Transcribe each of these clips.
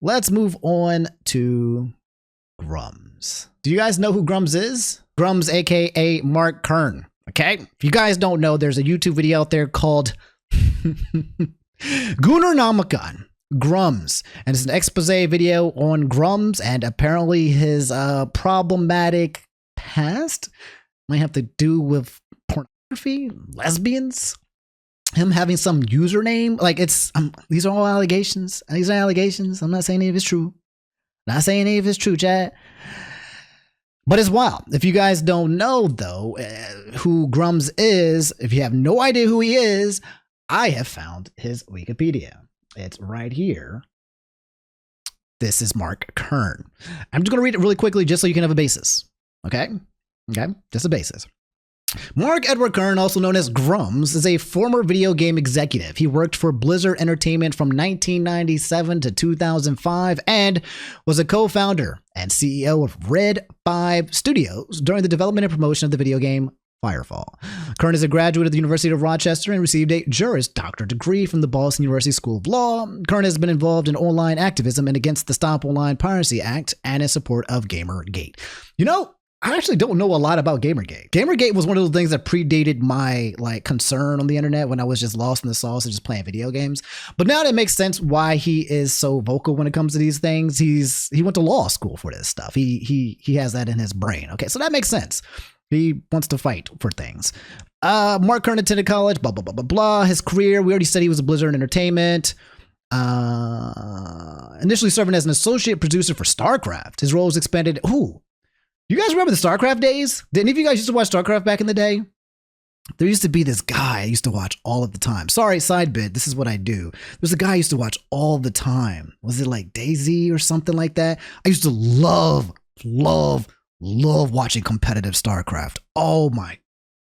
let's move on to Grummz. Do you guys know who Grummz is? Grummz, aka Mark Kern. Okay? If you guys don't know, there's a YouTube video out there called Goonernomicon. Grums, and it's an expose video on Grums and apparently his problematic past. Might have to do with pornography, lesbians, him having some username. Like, it's these are all allegations. These are allegations. I'm not saying any of it's true. Not saying any of it's true, chat. But it's wild. If you guys don't know, though, who Grums is, if you have no idea who he is, I have found his Wikipedia. It's right here. This is Mark Kern. I'm just going to read it really quickly just so you can have a basis. Okay? Okay? Just a basis. Mark Edward Kern, also known as Grums, is a former video game executive. He worked for Blizzard Entertainment from 1997 to 2005 and was a co-founder and CEO of Red 5 Studios during the development and promotion of the video game Firefall. Kern is a graduate of the University of Rochester and received a Juris Doctorate degree from the Boston University School of Law. Kern has been involved in online activism and against the Stop Online Piracy Act and in support of Gamergate. You know, I actually don't know a lot about Gamergate. Gamergate was one of those things that predated my concern on the internet when I was just lost in the sauce and just playing video games. But now it makes sense why he is so vocal when it comes to these things. He went to law school for this stuff. He has that in his brain. Okay, so that makes sense. He wants to fight for things. Mark Kern attended college, blah, blah, blah, blah, blah. His career, we already said he was a Blizzard Entertainment. Initially serving as an associate producer for StarCraft. His role was expanded. Ooh, you guys remember the StarCraft days? Did any of you guys used to watch StarCraft back in the day? There used to be this guy I used to watch all of the time. Sorry, side bit. This is what I do. There's a guy I used to watch all the time. Was it like DayZ or something like that? I used to love watching competitive StarCraft. Oh my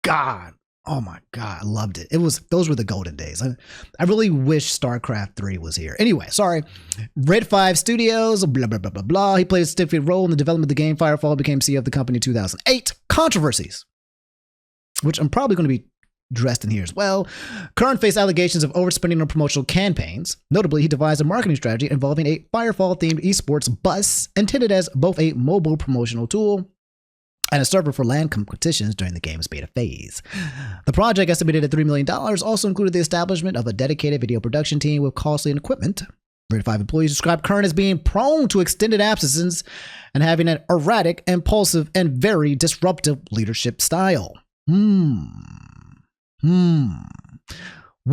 God. I loved it. Those were the golden days. I really wish StarCraft 3 was here. Anyway, sorry. Red 5 Studios, blah, blah, blah, blah, blah. He played a significant role in the development of the game Firefall, became CEO of the company in 2008. Controversies, which I'm probably going to be dressed in here as well. Kern faced allegations of overspending on promotional campaigns. Notably, he devised a marketing strategy involving a Firefall-themed esports bus intended as both a mobile promotional tool and a server for LAN competitions during the game's beta phase. The project, estimated at $3 million, also included the establishment of a dedicated video production team with costly equipment. Red 5 employees described Kern as being prone to extended absences and having an erratic, impulsive, and very disruptive leadership style. What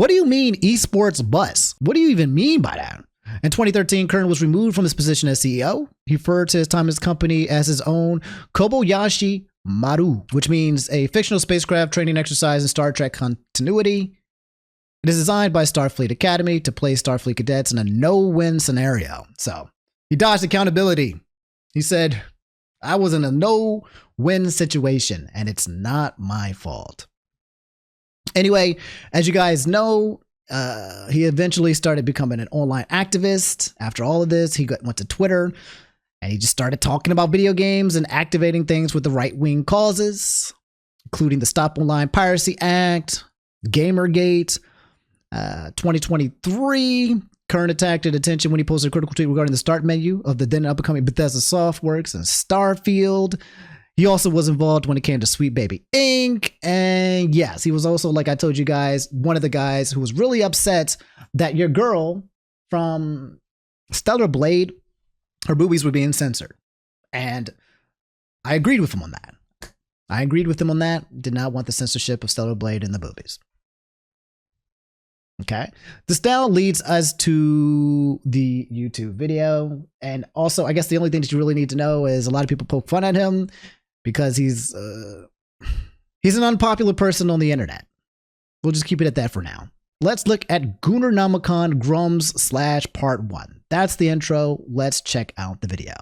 do you mean esports bus? What do you even mean by that? In 2013, Kern was removed from his position as CEO. He referred to his time in his company as his own Kobayashi Maru, which means a fictional spacecraft training exercise in Star Trek continuity. It is designed by Starfleet Academy to place Starfleet cadets in a no-win scenario. So he dodged accountability. He said, I was in a no-win situation, and it's not my fault. Anyway, as you guys know, he eventually started becoming an online activist. After all of this, he went to Twitter and he just started talking about video games and activating things with the right-wing causes, including the Stop Online Piracy Act, Gamergate. 2023, Kern attracted attention when he posted a critical tweet regarding the start menu of the then up-and-coming Bethesda Softworks and Starfield. He also was involved when it came to Sweet Baby Inc. And yes, he was also, like I told you guys, one of the guys who was really upset that your girl from Stellar Blade, her boobies were being censored. And I agreed with him on that. Did not want the censorship of Stellar Blade and the boobies. Okay. This now leads us to the YouTube video. And also, I guess the only thing that you really need to know is a lot of people poke fun at him because he's an unpopular person on the internet. We'll just keep it at that for now. Let's look at Goonernomicon Grums / part 1. That's the intro. Let's check out the video.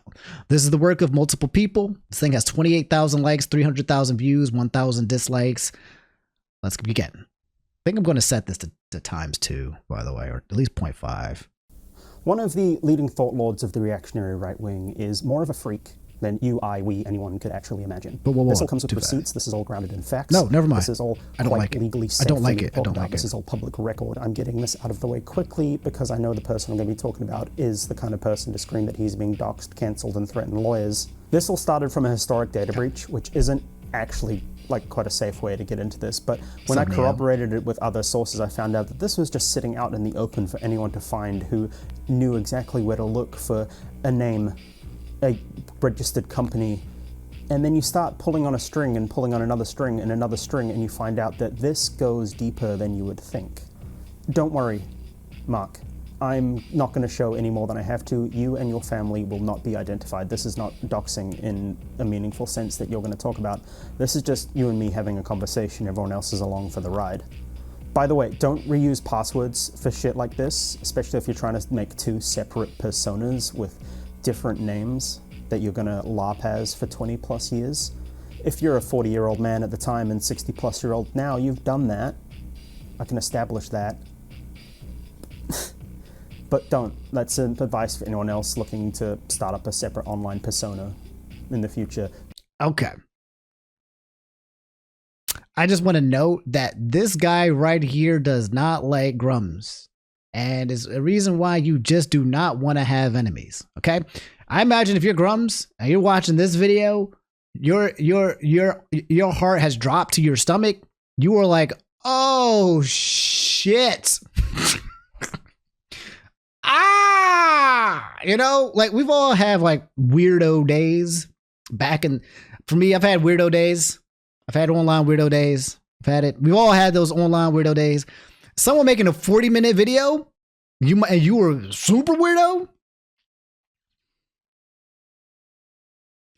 This is the work of multiple people. This thing has 28,000 likes, 300,000 views, 1,000 dislikes. Let's begin. I think I'm going to set this to ×2, by the way, or at least 0.5. One of the leading thought lords of the reactionary right wing is more of a freak than you, I, we, anyone could actually imagine. But this all comes with receipts. This is all grounded in facts. No, never mind. This is all I don't like it. legally safe. I don't like it. I don't like it. This is all public record. I'm getting this out of the way quickly because I know the person I'm going to be talking about is the kind of person to scream that he's being doxxed, cancelled, and threaten lawyers. This all started from a historic data breach, which isn't actually like quite a safe way to get into this, but when I corroborated it with other sources, I found out that this was just sitting out in the open for anyone to find who knew exactly where to look for a name, a registered company. And then you start pulling on a string and pulling on another string and another string, and you find out that this goes deeper than you would think. Don't worry, Mark. I'm not going to show any more than I have to. You and your family will not be identified. This is not doxing in a meaningful sense that you're going to talk about. This is just you and me having a conversation. Everyone else is along for the ride. By the way, don't reuse passwords for shit like this, especially if you're trying to make two separate personas with different names that you're going to LARP as for 20 plus years. If you're a 40-year-old man at the time and 60-plus-year-old now, you've done that. I can establish that. But don't. That's advice for anyone else looking to start up a separate online persona in the future. Okay. I just want to note that this guy right here does not like Grums. And is a reason why you just do not want to have enemies. Okay? I imagine if you're Grums and you're watching this video, your heart has dropped to your stomach. You are like, oh shit. You know, like we've all had like weirdo days for me, I've had weirdo days. I've had online weirdo days. I've had it. We've all had those online weirdo days. Someone making a 40-minute video, you were super weirdo.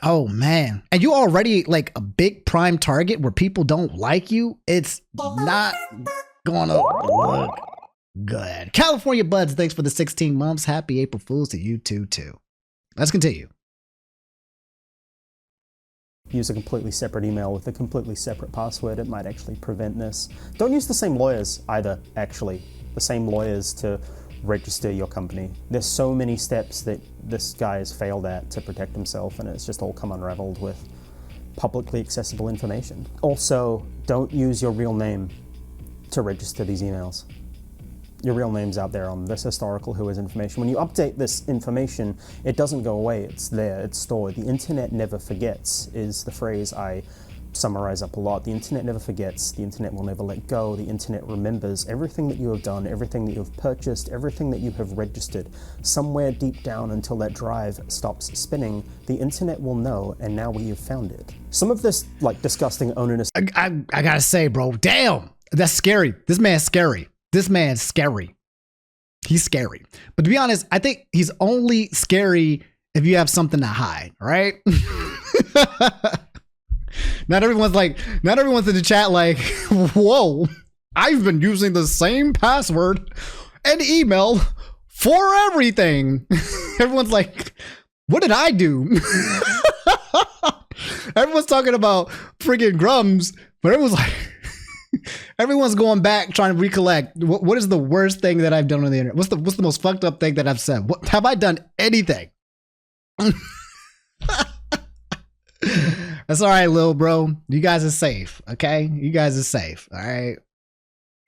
Oh man. And you already like a big prime target where people don't like you. It's not gonna look good. California Buds, thanks for the 16 months. Happy April Fools to you too. Let's continue. Use a completely separate email with a completely separate password. It might actually prevent this. Don't use the same lawyers either, actually. The same lawyers to register your company. There's so many steps that this guy has failed at to protect himself, and it's just all come unraveled with publicly accessible information. Also, don't use your real name to register these emails. Your real name's out there on this historical Who Is information. When you update this information, it doesn't go away. It's there, it's stored. The internet never forgets is the phrase I summarize up a lot. The internet never forgets. The internet will never let go. The internet remembers everything that you have done, everything that you have purchased, everything that you have registered. Somewhere deep down until that drive stops spinning, the internet will know, and now we have found it. Some of this, like, disgusting oninous... I gotta say, bro, damn, that's scary. This man's scary. This man's scary. He's scary. But to be honest, I think he's only scary if you have something to hide, right? Not everyone's in the chat like, whoa, I've been using the same password and email for everything. Everyone's like, what did I do? Everyone's talking about freaking Grums, but everyone's like, everyone's going back trying to recollect what is the worst thing that I've done on the internet? What's the most fucked up thing that I've said? What have I done anything? That's all right, little bro. You guys are safe, okay? You guys are safe, all right?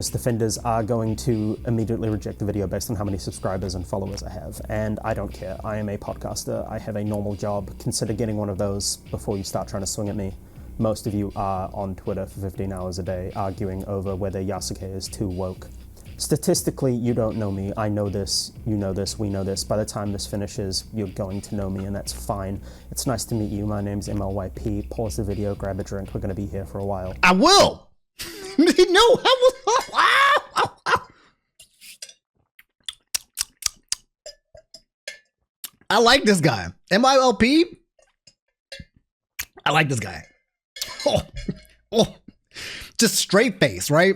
Defenders are going to immediately reject the video based on how many subscribers and followers I have, and I don't care. I am a podcaster. I have a normal job. Consider getting one of those before you start trying to swing at me. Most of you are on Twitter for 15 hours a day arguing over whether Yasuke is too woke. Statistically, you don't know me. I know this, you know this, we know this. By the time this finishes, you're going to know me, and that's fine. It's nice to meet you. My name's MYLP. Pause the video, grab a drink. We're going to be here for a while. I will! No, I will. I like this guy. MYLP? I like this guy. Oh, just straight face, right?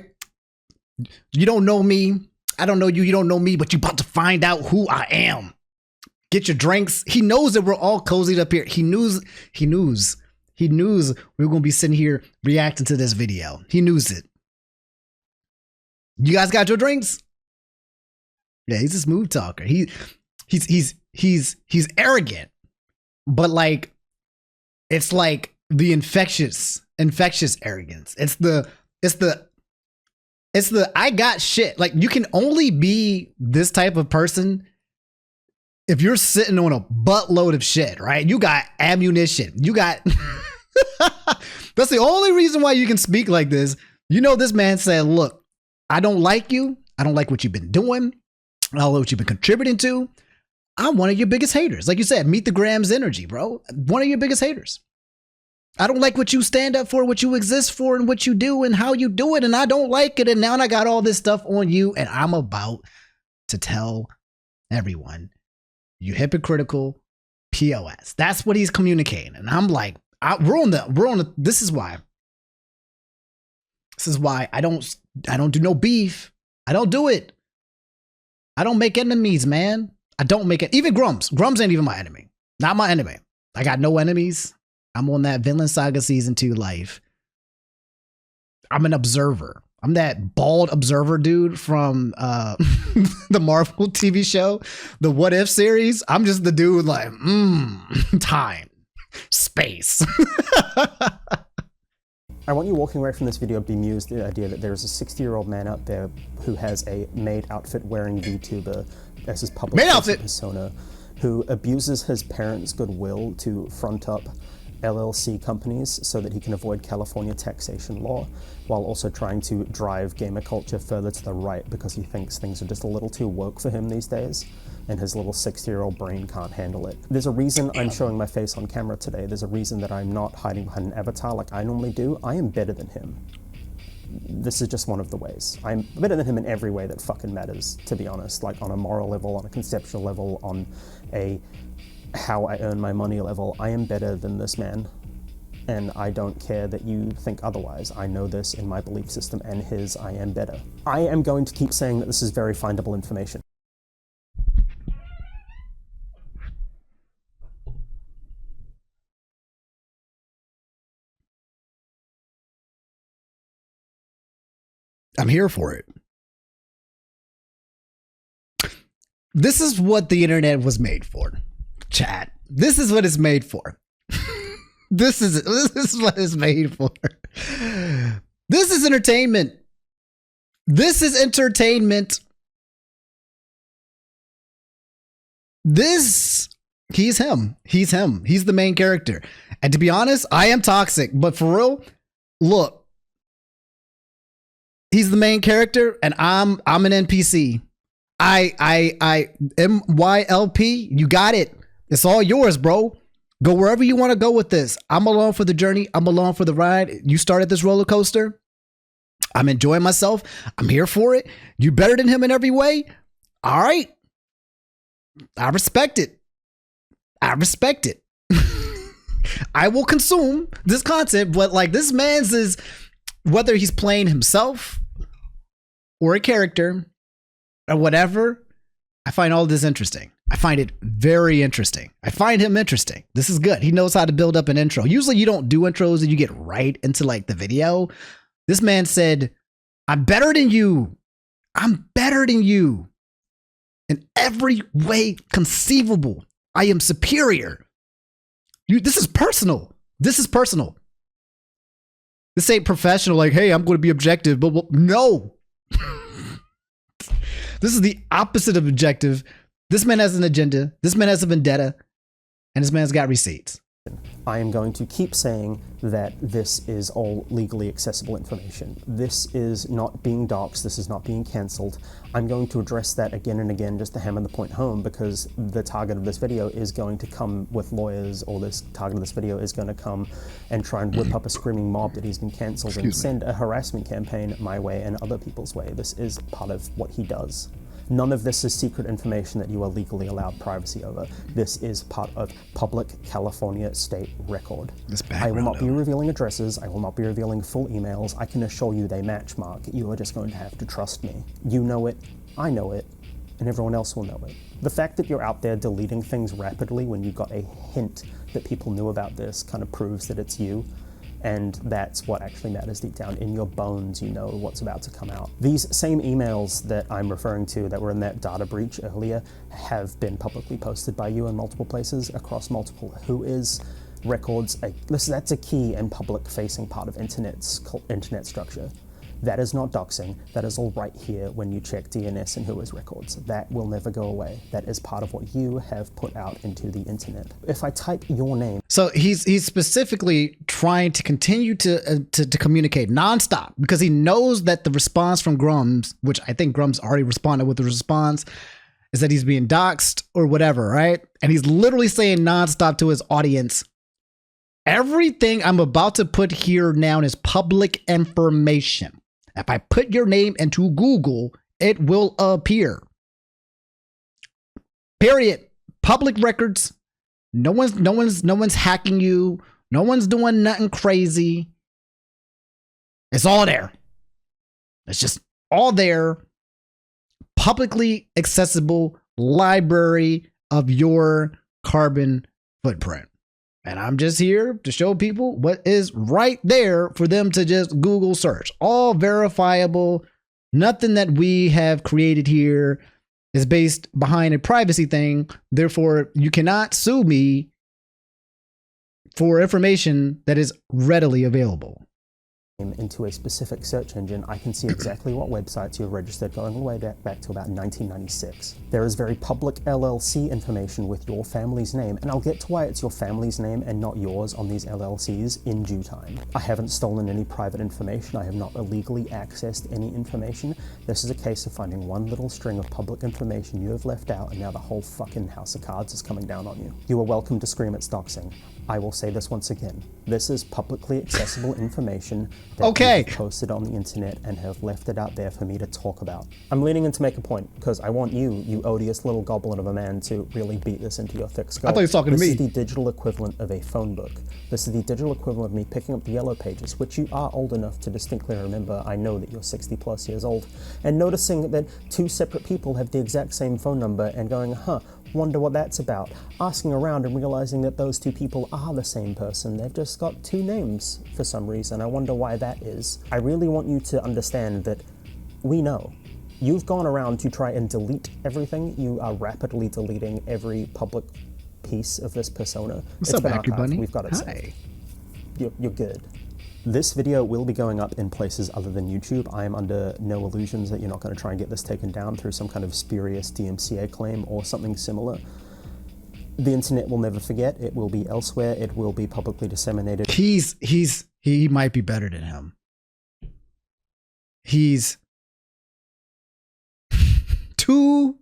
You don't know me. I don't know you. You don't know me, but you're about to find out who I am. Get your drinks. He knows that we're all cozied up here. He knew we were going to be sitting here reacting to this video. He knew it. You guys got your drinks? Yeah, he's a smooth talker. He's arrogant, but like It's like the infectious arrogance. It's the I got shit. Like, you can only be this type of person if you're sitting on a buttload of shit, right? You got ammunition. You got that's the only reason why you can speak like this. You know, this man said, look, I don't like you. I don't like what you've been doing. I don't like what you've been contributing to. I'm one of your biggest haters. Like you said, meet the Grams energy, bro. One of your biggest haters. I don't like what you stand up for, what you exist for, and what you do and how you do it. And I don't like it. And now I got all this stuff on you. And I'm about to tell everyone, you hypocritical POS. That's what he's communicating. And I'm like, this is why I don't do no beef. I don't do it. I don't make enemies, man. I don't make it. Even Grums. Grums ain't even my enemy. Not my enemy. I got no enemies. I'm on that Vinland Saga season 2 life. I'm an observer. I'm that bald observer dude from the Marvel TV show, the What If series. I'm just the dude like, time, space. I want you walking away from this video bemused at the idea that there is a 60-year-old man out there who has a maid outfit wearing VTuber as his public persona, who abuses his parents' goodwill to front up LLC companies so that he can avoid California taxation law, while also trying to drive gamer culture further to the right because he thinks things are just a little too woke for him these days, and his little 60-year-old brain can't handle it. There's a reason I'm showing my face on camera today. There's a reason that I'm not hiding behind an avatar like I normally do. I am better than him. This is just one of the ways. I'm better than him in every way that fucking matters, to be honest. Like, on a moral level, on a conceptual level, on a how I earn my money level. I am better than this man. And I don't care that you think otherwise. I know this in my belief system and his. I am better. I am going to keep saying that this is very findable information. I'm here for it. This is what the internet was made for, chat. This is what it's made for. This is what it's made for. This is entertainment. This is entertainment. He's him. He's him. He's the main character. And to be honest, I am toxic, but for real, look. He's the main character, and I'm an NPC. MYLP, you got it. It's all yours, bro. Go wherever you want to go with this. I'm along for the journey. I'm along for the ride. You started this roller coaster. I'm enjoying myself. I'm here for it. You better than him in every way. All right. I respect it. I respect it. I will consume this content, but like, this man's is, whether he's playing himself or a character or whatever, I find all this interesting. I find it very interesting. I find him interesting. This is good. He knows how to build up an intro. Usually you don't do intros and you get right into like the video. This man said, I'm better than you. I'm better than you in every way conceivable. I am superior. This is personal. This is personal. This ain't professional, like, hey, I'm going to be objective, but no. This is the opposite of objective. This man has an agenda. This man has a vendetta. And this man's got receipts. I am going to keep saying that this is all legally accessible information. This is not being doxxed. This is not being cancelled. I'm going to address that again and again just to hammer the point home, because the target of this video is going to come with lawyers, or this target of this video is going to come and try and whip up a screaming mob that he's been cancelled and send a harassment campaign my way and other people's way. This is part of what he does. None of this is secret information that you are legally allowed privacy over. This is part of public California state record. I will not be revealing addresses. I will not be revealing full emails. I can assure you they match, Mark. You are just going to have to trust me. You know it, I know it, and everyone else will know it. The fact that you're out there deleting things rapidly when you got a hint that people knew about this kind of proves that it's you. And that's what actually matters deep down. In your bones, you know what's about to come out. These same emails that I'm referring to that were in that data breach earlier have been publicly posted by you in multiple places across multiple whois. records. Listen, that's a key and public-facing part of internet structure. That is not doxing. That is all right here when you check DNS and Whois records. That will never go away. That is part of what you have put out into the internet. If I type your name... So he's specifically trying to continue to communicate nonstop because he knows that the response from Grums, which I think Grums already responded with the response, is that he's being doxed or whatever, right? And he's literally saying nonstop to his audience, everything I'm about to put here now is public information. If I put your name into Google, it will appear. Period. Public records. No one's hacking you. No one's doing nothing crazy. It's all there. It's just all there. Publicly accessible library of your carbon footprint. And I'm just here to show people what is right there for them to just Google search. All verifiable. Nothing that we have created here is based behind a privacy thing. Therefore, you cannot sue me for information that is readily available. Into a specific search engine, I can see exactly what websites you've registered going all the way back to about 1996. There is very public LLC information with your family's name, and I'll get to why it's your family's name and not yours on these LLCs in due time. I haven't stolen any private information. I have not illegally accessed any information. This is a case of finding one little string of public information you have left out, and now the whole fucking house of cards is coming down on you. You are welcome to scream it's doxing. I will say this once again. This is publicly accessible information that you have posted on the internet and have left it out there for me to talk about. I'm leaning in to make a point because I want you odious little goblin of a man, to really beat this into your thick skull. I thought you were talking to me. This is the digital equivalent of a phone book. This is the digital equivalent of me picking up the Yellow Pages, which you are old enough to distinctly remember. I know that you're 60 plus years old, and noticing that two separate people have the exact same phone number and going, huh, wonder what that's about. Asking around and realizing that those two people are the same person. They've just got two names for some reason. I wonder why that is. I really want you to understand that we know. You've gone around to try and delete everything. You are rapidly deleting every public piece of this persona. What's up, Actor Bunny? We've got it saved. You're good. This video will be going up in places other than YouTube. I am under no illusions that you're not going to try and get this taken down through some kind of spurious DMCA claim or something similar. The internet will never forget. It will be elsewhere. It will be publicly disseminated. He might be better than him. He's 2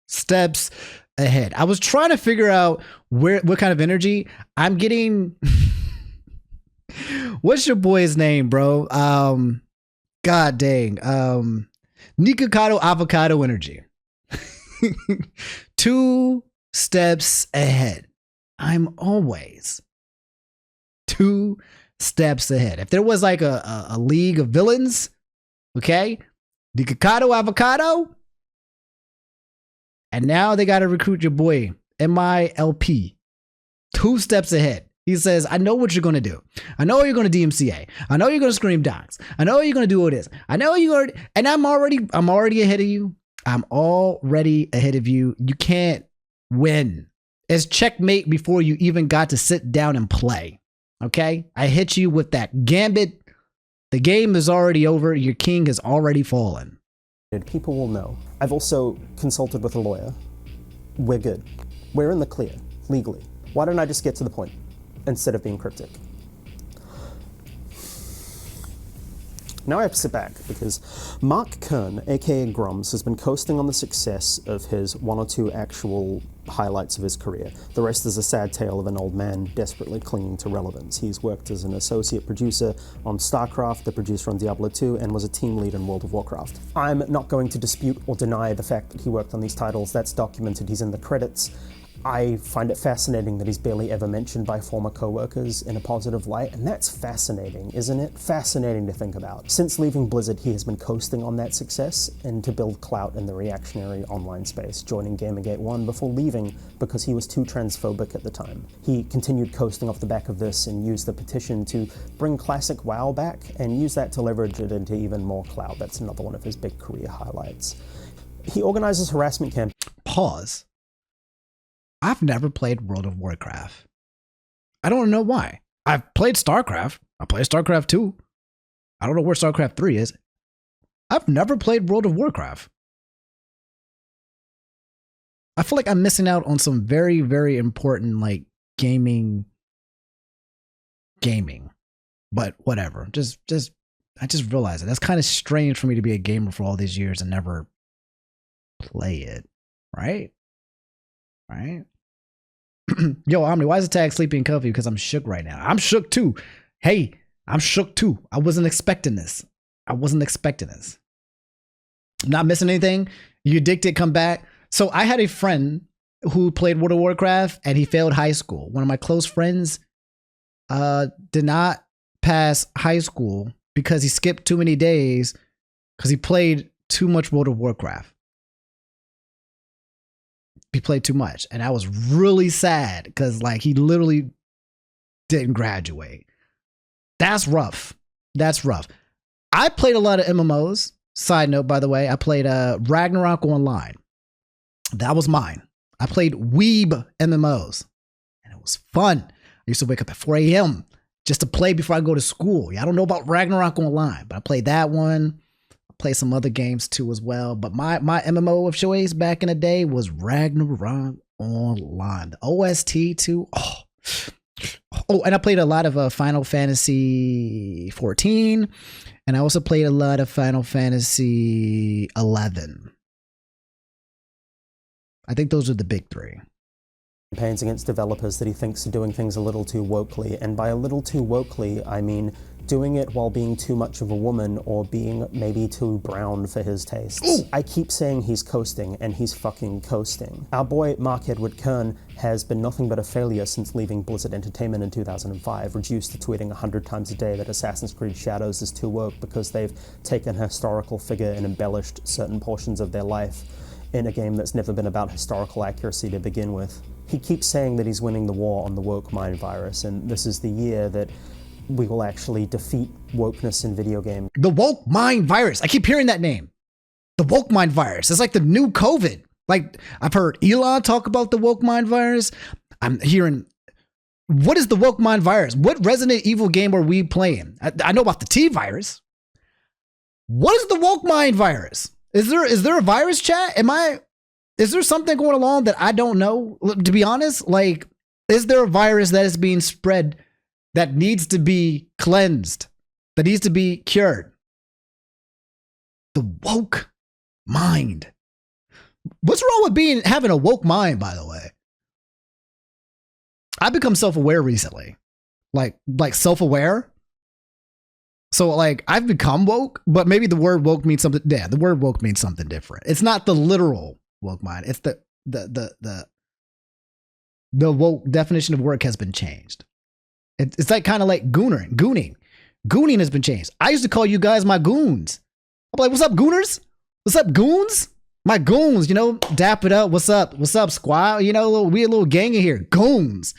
steps ahead. I was trying to figure out what kind of energy I'm getting. What's your boy's name, bro? God dang. Nikocado Avocado Energy. 2 steps ahead. I'm always 2 steps ahead. If there was like a league of villains, okay? Nikocado Avocado. And now they got to recruit your boy, MYLP. 2 steps ahead. He says, I know what you're going to do. I know you're going to DMCA. I know you're going to scream docs. I know you're going to do all this. I know you're going to, and I'm already ahead of you. I'm already ahead of you. You can't win. It's checkmate before you even got to sit down and play. Okay? I hit you with that gambit. The game is already over. Your king has already fallen. People will know. I've also consulted with a lawyer. We're good. We're in the clear, legally. Why don't I just get to the point instead of being cryptic? Now I have to sit back because Mark Kern, aka Grums, has been coasting on the success of his 1 or 2 actual highlights of his career. The rest is a sad tale of an old man desperately clinging to relevance. He's worked as an associate producer on StarCraft, the producer on Diablo 2, and was a team lead in World of Warcraft. I'm not going to dispute or deny the fact that he worked on these titles. That's documented. He's in the credits. I find it fascinating that he's barely ever mentioned by former co-workers in a positive light, and that's fascinating, isn't it? Fascinating to think about. Since leaving Blizzard, he has been coasting on that success and to build clout in the reactionary online space, joining Gamergate 1 before leaving because he was too transphobic at the time. He continued coasting off the back of this and used the petition to bring classic WoW back and use that to leverage it into even more clout. That's another one of his big career highlights. He organizes harassment campaigns. Pause. I've never played World of Warcraft. I don't know why. I've played StarCraft. I played StarCraft 2. I don't know where StarCraft 3 is. I've never played World of Warcraft. I feel like I'm missing out on some very, very important like gaming. But whatever. I just realized it. That's kind of strange for me to be a gamer for all these years and never play it. Right? Right? Yo, Omni, why is the tag sleepy and comfy? Because I'm shook right now. I'm shook too. Hey, I'm shook too. I wasn't expecting this. I'm not missing anything. You addicted, come back. So I had a friend who played World of Warcraft and he failed high school. One of my close friends did not pass high school because he skipped too many days because he played too much World of Warcraft. He played too much. And I was really sad because like he literally didn't graduate. That's rough. I played a lot of MMOs. Side note, by the way, I played Ragnarok Online. That was mine. I played Weeb MMOs. And it was fun. I used to wake up at 4 a.m. just to play before I go to school. Yeah, I don't know about Ragnarok Online, but I played that one. I played some other games too as well. But my MMO of choice back in the day was Ragnarok Online. The OST too. Oh, and I played a lot of Final Fantasy 14. And I also played a lot of Final Fantasy 11. I think those are the big three. Campaigns against developers that he thinks are doing things a little too wokely. And by a little too wokely, I mean doing it while being too much of a woman or being maybe too brown for his tastes. Ooh. I keep saying he's coasting, and he's fucking coasting. Our boy Mark Kern has been nothing but a failure since leaving Blizzard Entertainment in 2005, reduced to tweeting 100 times a day that Assassin's Creed Shadows is too woke because they've taken a historical figure and embellished certain portions of their life in a game that's never been about historical accuracy to begin with. He keeps saying that he's winning the war on the woke mind virus, and this is the year that we will actually defeat wokeness in video games. The woke mind virus. I keep hearing that name. The woke mind virus. It's like the new COVID. Like, I've heard Elon talk about the woke mind virus. I'm hearing, what is the woke mind virus? What Resident Evil game are we playing? I know about the T virus. What is the woke mind virus? Is there a virus, chat? Is there something going along that I don't know? To be honest, like, is there a virus that is being spread that needs to be cleansed, that needs to be cured? The woke mind. What's wrong with having a woke mind, by the way? I've become self-aware recently. Like self-aware. So like I've become woke, but maybe the word woke means something. Yeah, the word woke means something different. It's not the literal woke mind. It's the woke definition of work has been changed. It's like kind of like gooning. Gooning has been changed. I used to call you guys my goons. I'm like, what's up, gooners? What's up, goons? My goons, you know, dap it up. What's up? What's up, squad? You know, we a little gang in here. Goons.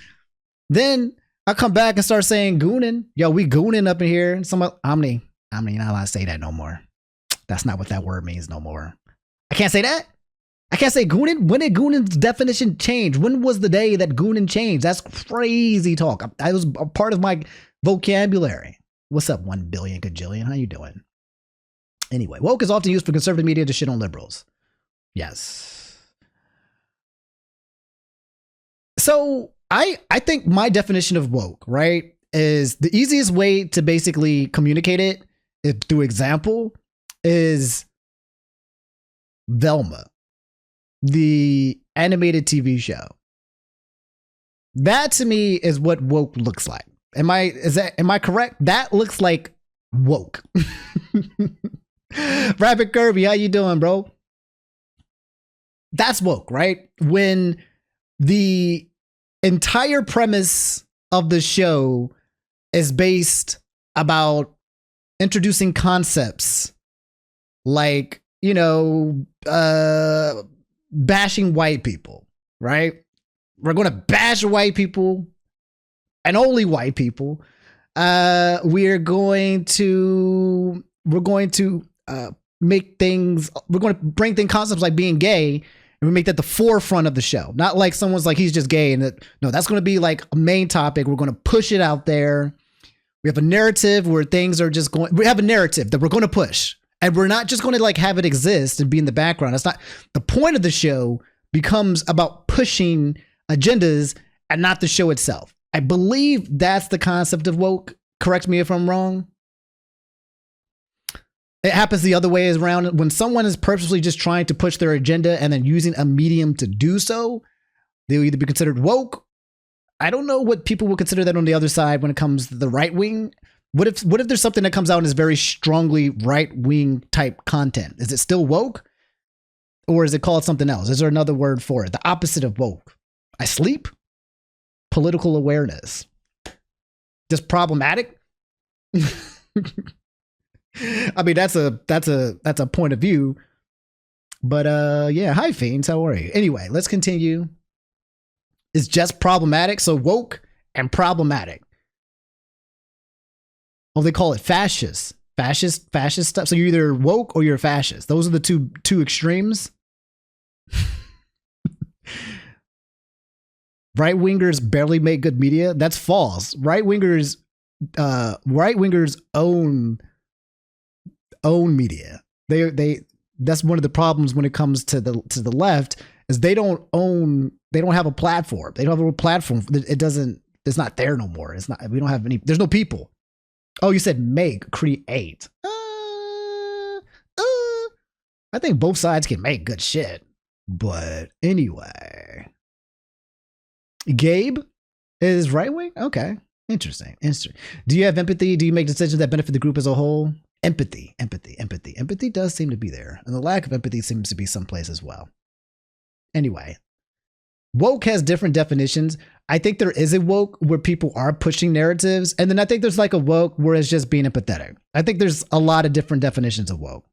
Then I come back and start saying gooning. Yo, we gooning up in here. Omni, you're not allowed to say that no more. That's not what that word means no more. I can't say that. I can't say gooning. When did gooning's definition change? When was the day that gooning changed? That's crazy talk. That was a part of my vocabulary. What's up, 1 billion gajillion? How you doing? Anyway, woke is often used for conservative media to shit on liberals. Yes. So I think my definition of woke, right, is the easiest way to basically communicate it through example is Velma, the animated TV show. That to me is what woke looks like. Am I correct? That looks like woke. Rabbit Kirby, how you doing, bro? That's woke, right? When the entire premise of the show is based about introducing concepts like, you know, bashing white people, right? We're going to bash white people and only white people. We're going to bring concepts like being gay, and And we make that the forefront of the show. Not like someone's like, he's just gay. And no, that's going to be like a main topic. We're going to push it out there. We have a narrative where things are just going, we have a narrative that we're going to push. And we're not just going to like have it exist and be in the background. That's not the point of the show. Becomes about pushing agendas and not the show itself. I believe that's the concept of woke. Correct me if I'm wrong. It happens the other way around. When someone is purposely just trying to push their agenda and then using a medium to do so, they'll either be considered woke. I don't know what people will consider that on the other side when it comes to the right wing. What if there's something that comes out and is very strongly right wing type content? Is it still woke? Or is it called something else? Is there another word for it? The opposite of woke. I sleep? Political awareness. Just problematic? I mean, that's a point of view. But yeah, hi Fiends, how are you? Anyway, let's continue. It's just problematic. So woke and problematic. Oh, they call it fascist. Fascist stuff. So you're either woke or you're fascist. Those are the two extremes. Right wingers barely make good media. That's false. Right wingers own media. They that's one of the problems when it comes to the left is they don't have a platform. They don't have a platform. It's not there no more. We don't have any, there's no people. Oh, you said make, create. I think both sides can make good shit. But anyway. Gabe is right wing? Okay. Interesting. Do you have empathy? Do you make decisions that benefit the group as a whole? Empathy. Empathy does seem to be there. And the lack of empathy seems to be someplace as well. Anyway. Woke has different definitions. I think there is a woke where people are pushing narratives. And then I think there's like a woke where it's just being empathetic. I think there's a lot of different definitions of woke.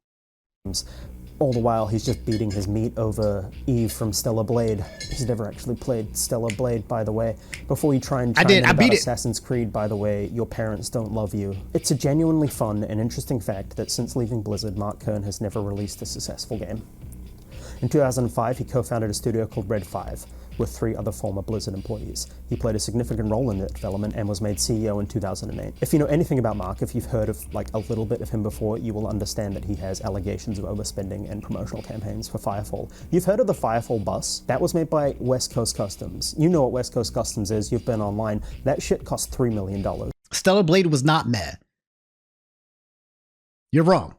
All the while, he's just beating his meat over Eve from Stellar Blade. He's never actually played Stellar Blade, by the way. Before you try and chime in about Assassin's Creed, by the way, your parents don't love you. It's a genuinely fun and interesting fact that since leaving Blizzard, Mark Kern has never released a successful game. In 2005, he co-founded a studio called Red 5 with 3 other former Blizzard employees. He played a significant role in that development and was made CEO in 2008. If you know anything about Mark, if you've heard of like a little bit of him before, you will understand that he has allegations of overspending and promotional campaigns for Firefall. You've heard of the Firefall bus? That was made by West Coast Customs. You know what West Coast Customs is, you've been online. That shit cost $3 million. Stellar Blade was not meh. You're wrong.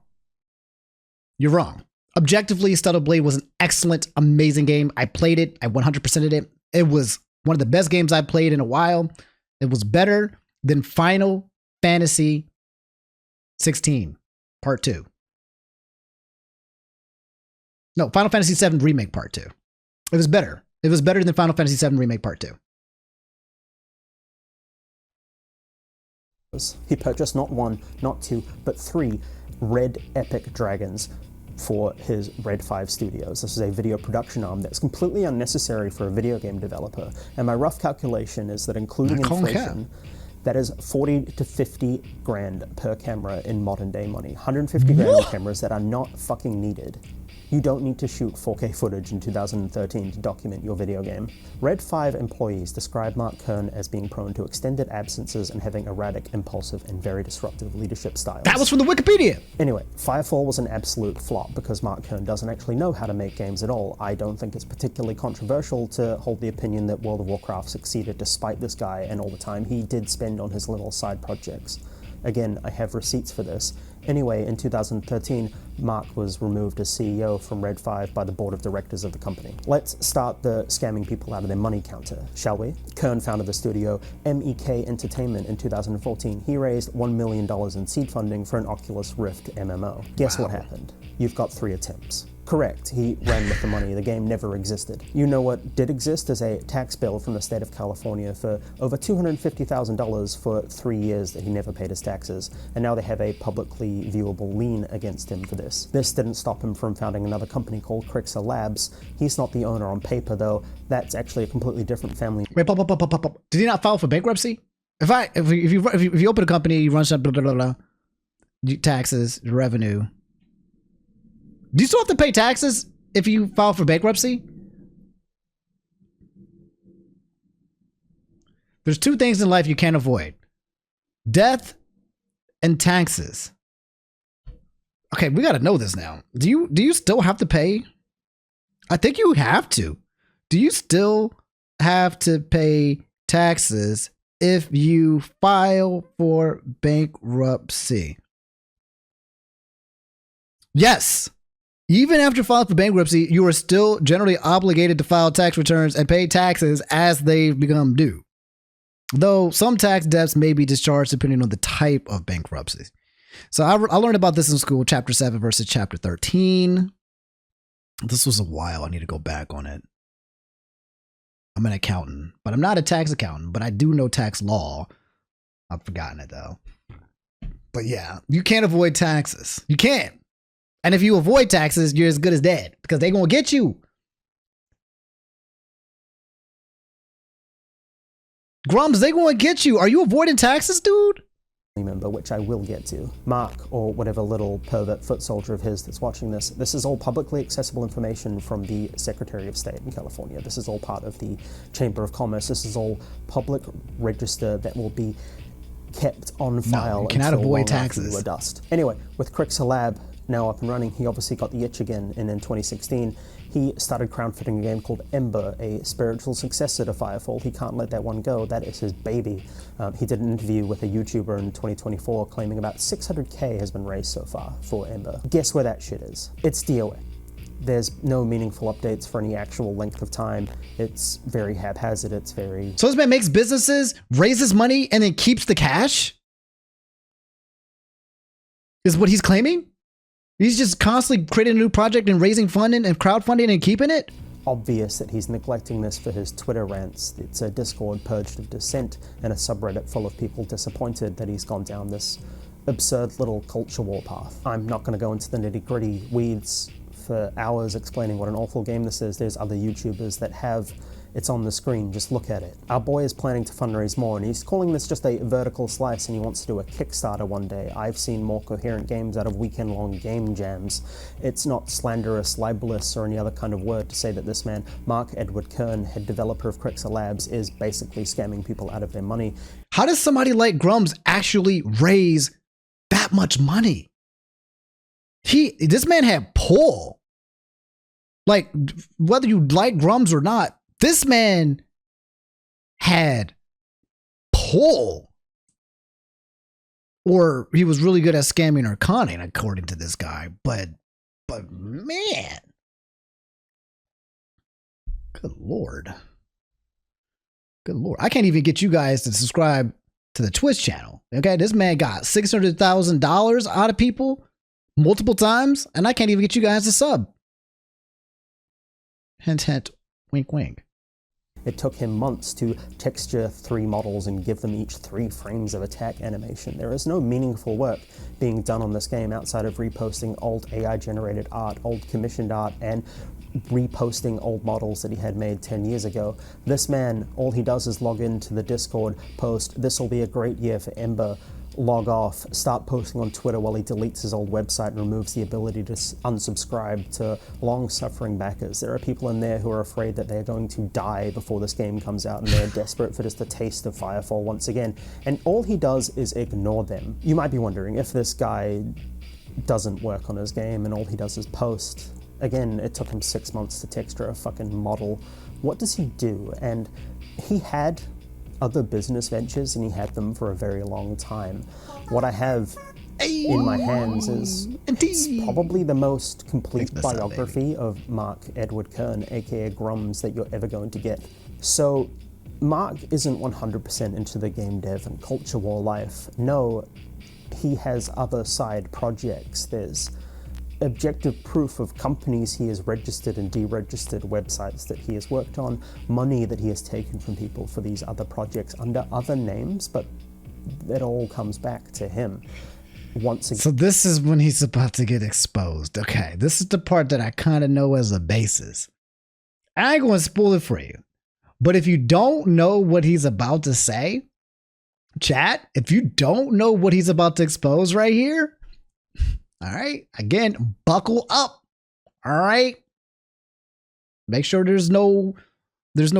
Objectively, Stellar Blade was an excellent, amazing game. I played it. I 100%ed it. It was one of the best games I played in a while. It was better than Final Fantasy 16 Part 2. No, Final Fantasy 7 Remake Part 2. It was better. It was better than Final Fantasy 7 Remake Part 2. He purchased not 1, not 2, but 3 Red Epic Dragons for his Red 5 Studios. This is a video production arm that's completely unnecessary for a video game developer. And my rough calculation is that including inflation, that is 40 to 50 grand per camera in modern day money. 150 grand on cameras that are not fucking needed. You don't need to shoot 4K footage in 2013 to document your video game. Red 5 employees describe Mark Kern as being prone to extended absences and having erratic, impulsive, and very disruptive leadership styles. That was from the Wikipedia! Anyway, Firefall was an absolute flop because Mark Kern doesn't actually know how to make games at all. I don't think it's particularly controversial to hold the opinion that World of Warcraft succeeded despite this guy and all the time he did spend on his little side projects. Again, I have receipts for this. Anyway, in 2013, Mark was removed as CEO from Red 5 by the board of directors of the company. Let's start the scamming people out of their money counter, shall we? Kern founded the studio MEK Entertainment in 2014. He raised $1 million in seed funding for an Oculus Rift MMO. Guess what happened? You've got 3 attempts. Correct, he ran with the money. The game never existed. You know what did exist is a tax bill from the state of California for over $250,000 for 3 years that he never paid his taxes, and now they have a publicly viewable lien against him for this. This didn't stop him from founding another company called Crixer Labs. He's not the owner on paper though. That's actually a completely different family. Wait, pop. Did he not file for bankruptcy? If you open a company, you run something, blah, blah, blah, taxes, revenue. Do you still have to pay taxes if you file for bankruptcy? There's two things in life you can't avoid: death and taxes. Okay, we got to know this now. Do you still have to pay? I think you have to. Do you still have to pay taxes if you file for bankruptcy? Yes. Even after filing for bankruptcy, you are still generally obligated to file tax returns and pay taxes as they become due. Though some tax debts may be discharged depending on the type of bankruptcy. So I learned about this in school, chapter 7 versus chapter 13. This was a while. I need to go back on it. I'm an accountant, but I'm not a tax accountant, but I do know tax law. I've forgotten it though. But yeah, you can't avoid taxes. You can't. And if you avoid taxes, you're as good as dead because they're going to get you. Grums, they going to get you. Are you avoiding taxes, dude? Member, which I will get to. Mark, or whatever little pervert foot soldier of his that's watching this, this is all publicly accessible information from the Secretary of State in California. This is all part of the Chamber of Commerce. This is all public register that will be kept on file. No, you cannot avoid taxes. You are dust. Anyway, with Crixolab now up and running, he obviously got the itch again, and in 2016, he started crowdfunding a game called Ember, a spiritual successor to Firefall. He can't let that one go. That is his baby. He did an interview with a YouTuber in 2024 claiming about 600K has been raised so far for Ember. Guess where that shit is? It's DOA. There's no meaningful updates for any actual length of time. It's very haphazard. It's very... So this man makes businesses, raises money, and then keeps the cash? Is what he's claiming? He's just constantly creating a new project and raising funding and crowdfunding and keeping it? Obvious that he's neglecting this for his Twitter rants. It's a Discord purged of dissent and a subreddit full of people disappointed that he's gone down this absurd little culture war path. I'm not going to go into the nitty-gritty weeds for hours explaining what an awful game this is. There's other YouTubers that have. It's on the screen, just look at it. Our boy is planning to fundraise more, and he's calling this just a vertical slice, and he wants to do a Kickstarter one day. I've seen more coherent games out of weekend-long game jams. It's not slanderous, libelous, or any other kind of word to say that this man, Mark Edward Kern, head developer of Crixolab Labs, is basically scamming people out of their money. How does somebody like Grums actually raise that much money? This man had pull. Like, whether you like Grums or not, this man had pull. Or he was really good at scamming or conning, according to this guy. But man. Good Lord. Good Lord. I can't even get you guys to subscribe to the Twitch channel. Okay, this man got $600,000 out of people multiple times, and I can't even get you guys to sub. Hint, hint, wink, wink. It took him months to texture 3 models and give them each 3 frames of attack animation. There is no meaningful work being done on this game outside of reposting old AI-generated art, old commissioned art, and reposting old models that he had made 10 years ago. This man, all he does is log into the Discord, post, "This will be a great year for Ember," log off, start posting on Twitter while he deletes his old website and removes the ability to unsubscribe to long-suffering backers. There are people in there who are afraid that they're going to die before this game comes out, and they're desperate for just a taste of Firefall once again. And all he does is ignore them. You might be wondering if this guy doesn't work on his game and all he does is post. Again, it took him 6 months to texture a fucking model. What does he do? And he had other business ventures, and he had them for a very long time. What I have in my hands is probably the most complete biography of Mark Edward Kern, aka Grums, that you're ever going to get. So Mark isn't 100% into the game dev and culture war life. No, he has other side projects. There's objective proof of companies he has registered and deregistered, websites that he has worked on, money that he has taken from people for these other projects under other names, but it all comes back to him once again. So this is when he's about to get exposed. Okay, this is the part that I kind of know as a basis. I ain't going to spoil it for you, but if you don't know what he's about to say, chat, if you don't know what he's about to expose right here, all right, again, buckle up. All right, make sure there's no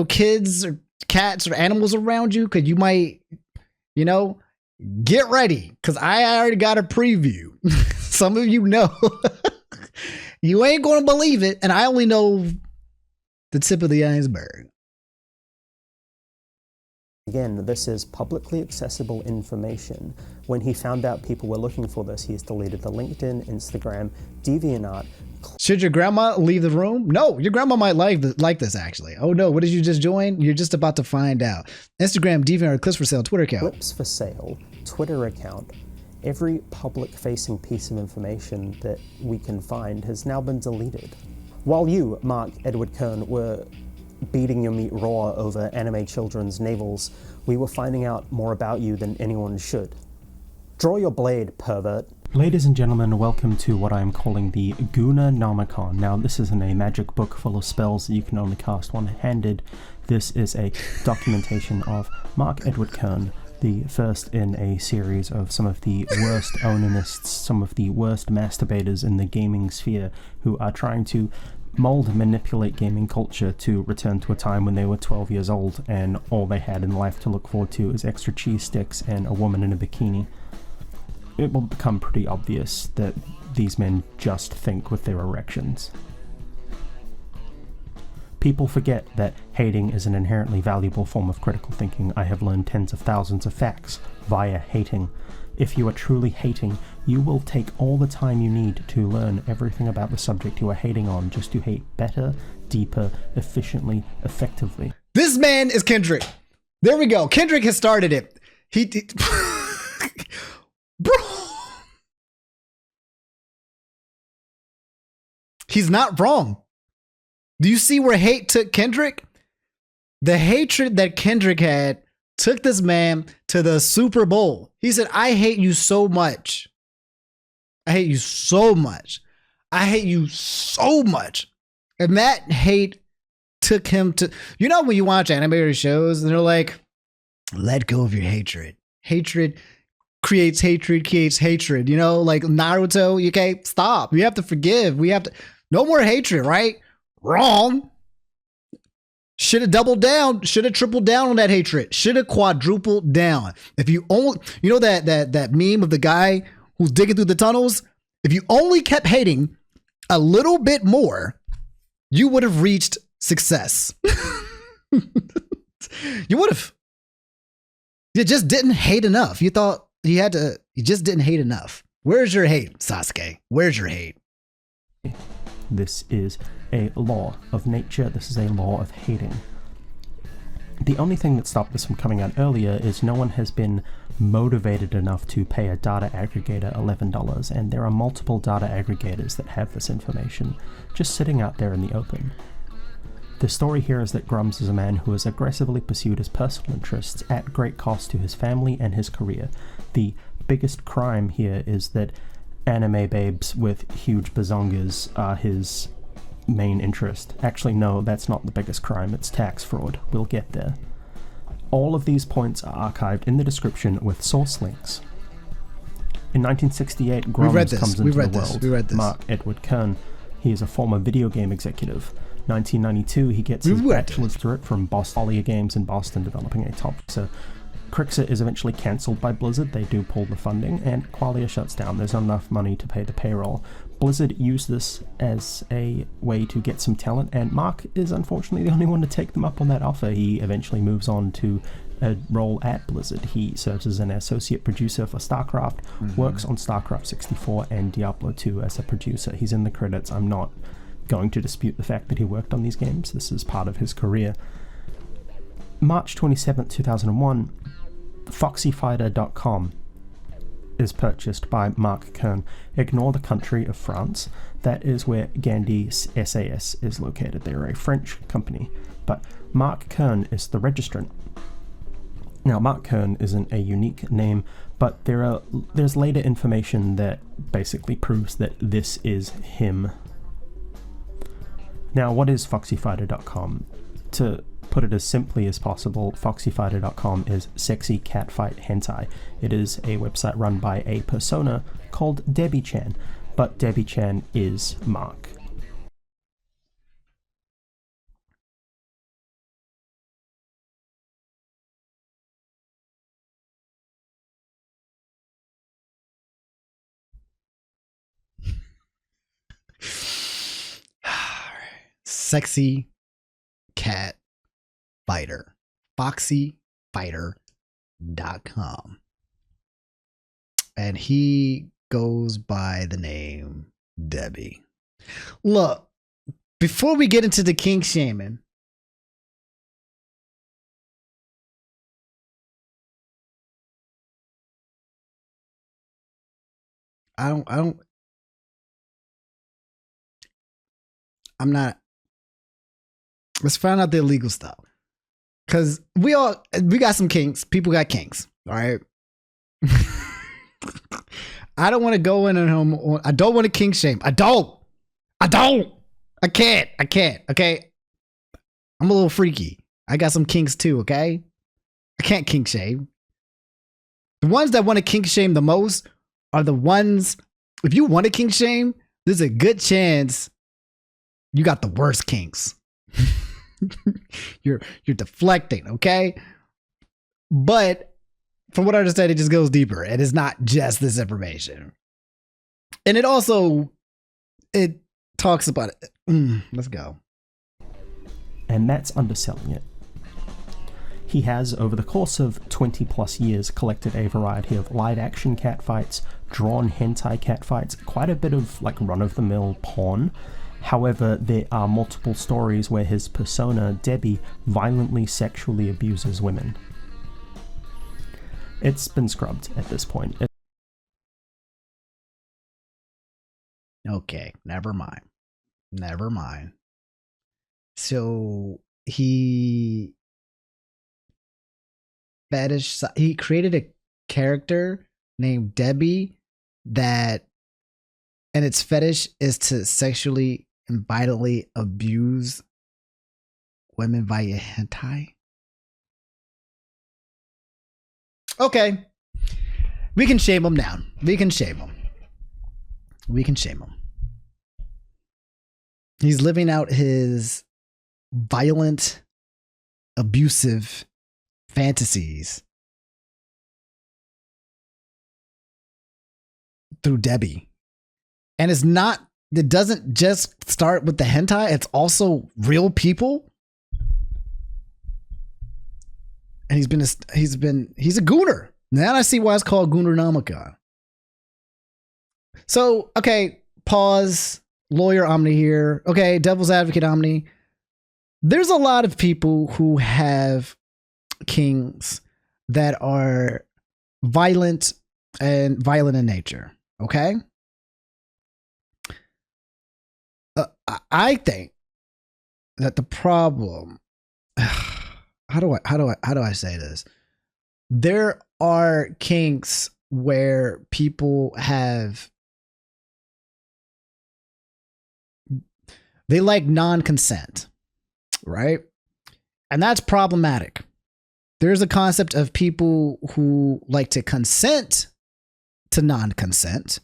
kids or cats or animals around you, because you might, you know, get ready, because I already got a preview. Some of you know. You ain't going to believe it, and I only know the tip of the iceberg. Again, this is publicly accessible information. When he found out people were looking for this, he's deleted the LinkedIn, Instagram, DeviantArt. Should your grandma leave the room? No, your grandma might like this, actually. Oh no, what did you just join? You're just about to find out. Instagram, DeviantArt, clips for sale, Twitter account. Clips for sale, Twitter account. Every public-facing piece of information that we can find has now been deleted. While you, Mark Edward Kern, were beating your meat raw over anime children's navels, we were finding out more about you than anyone should. Draw your blade, pervert. Ladies and gentlemen, welcome to what I am calling the Goonernomicon. Now, this isn't a magic book full of spells that you can only cast one-handed. This is a documentation of Mark Edward Kern, the first in a series of some of the worst onanists, some of the worst masturbators in the gaming sphere, who are trying to mold and manipulate gaming culture to return to a time when they were 12 years old and all they had in life to look forward to is extra cheese sticks and a woman in a bikini. It will become pretty obvious that these men just think with their erections. People forget that hating is an inherently valuable form of critical thinking. I have learned tens of thousands of facts via hating. If you are truly hating, you will take all the time you need to learn everything about the subject you are hating on, just to hate better, deeper, efficiently, effectively. This man is Kendrick. There we go. Kendrick has started it. He bro. He's not wrong. Do you see where hate took Kendrick? The hatred that Kendrick had took this man to the Super Bowl. He said, I hate you so much. I hate you so much. I hate you so much. And that hate took him to, you know, when you watch animated shows and they're like, let go of your hatred. Hatred creates hatred, you know, like Naruto, you can't stop. We have to forgive. We have to, no more hatred, right? Wrong. Should have doubled down, should have tripled down on that hatred, should have quadrupled down. If you only, you know that meme of the guy who's digging through the tunnels? If you only kept hating a little bit more, you would have reached success. You would have. You just didn't hate enough. You thought you had to, you just didn't hate enough. Where's your hate, Sasuke? Where's your hate? This is a law of nature. This is a law of hating. The only thing that stopped this from coming out earlier is no one has been motivated enough to pay a data aggregator $11, and there are multiple data aggregators that have this information just sitting out there in the open. The story here is that Grums is a man who has aggressively pursued his personal interests at great cost to his family and his career. The biggest crime here is that anime babes with huge bazongas are his main interest. Actually, no, that's not the biggest crime, it's tax fraud. We'll get there. All of these points are archived in the description with source links. In 1968, Grums comes into the world. Mark Edward Kern. He is a former video game executive. 1992, he gets his bachelor's degree from Boston Games in Boston, developing a top. So Crixer is eventually cancelled by Blizzard. They do pull the funding, and Qualia shuts down. There's not enough money to pay the payroll. Blizzard used this as a way to get some talent, and Mark is unfortunately the only one to take them up on that offer. He eventually moves on to a role at Blizzard. He serves as an associate producer for StarCraft, works on StarCraft 64 and Diablo 2 as a producer. He's in the credits. I'm not going to dispute the fact that he worked on these games. This is part of his career. March 27th, 2001, FoxyFighter.com is purchased by Mark Kern. Ignore the country of France. That is where Gandhi SAS is located. They're a French company, but Mark Kern is the registrant. Now, Mark Kern isn't a unique name, but there's later information that basically proves that this is him. Now, what is FoxyFighter.com? To put it as simply as possible, FoxyFighter.com is sexy catfight hentai. It is a website run by a persona called Debbie Chan, but Debbie Chan is Mark. sexy cat fighter. foxyfighter.com. And he goes by the name Debbie. Look, before we get into the kink shaming, I'm not. Let's find out the illegal stuff. Cause we got some kinks. People got kinks. All right. I don't want to go in and home. I don't want to kink shame. I can't. Okay. I'm a little freaky. I got some kinks too. Okay. I can't kink shame. The ones that want to kink shame the most are the ones, if you want to kink shame, there's a good chance you got the worst kinks. You're deflecting, okay? But from what I understand, it just goes deeper. And it's not just this information. And it also, it talks about it. Let's go. And that's underselling it. He has, over the course of 20 plus years, collected a variety of live action catfights, drawn hentai catfights, quite a bit of like run-of-the-mill porn. However, there are multiple stories where his persona, Debbie, violently sexually abuses women. It's been scrubbed at this point. Okay, never mind. So he created a character named Debbie and its fetish is to sexually and violently abuse women via hentai. Okay. We can shame him now. We can shame him. He's living out his violent, abusive fantasies through Debbie. And it doesn't just start with the hentai, it's also real people. And he's a gooner. Now I see why it's called Goonernomicon. So, okay, pause. Lawyer Omni here. Okay, devil's advocate Omni. There's a lot of people who have kings that are violent in nature. Okay. I think that the problem, how do I say this? There are kinks where people they like non-consent, right? And that's problematic. There's a concept of people who like to consent to non-consent.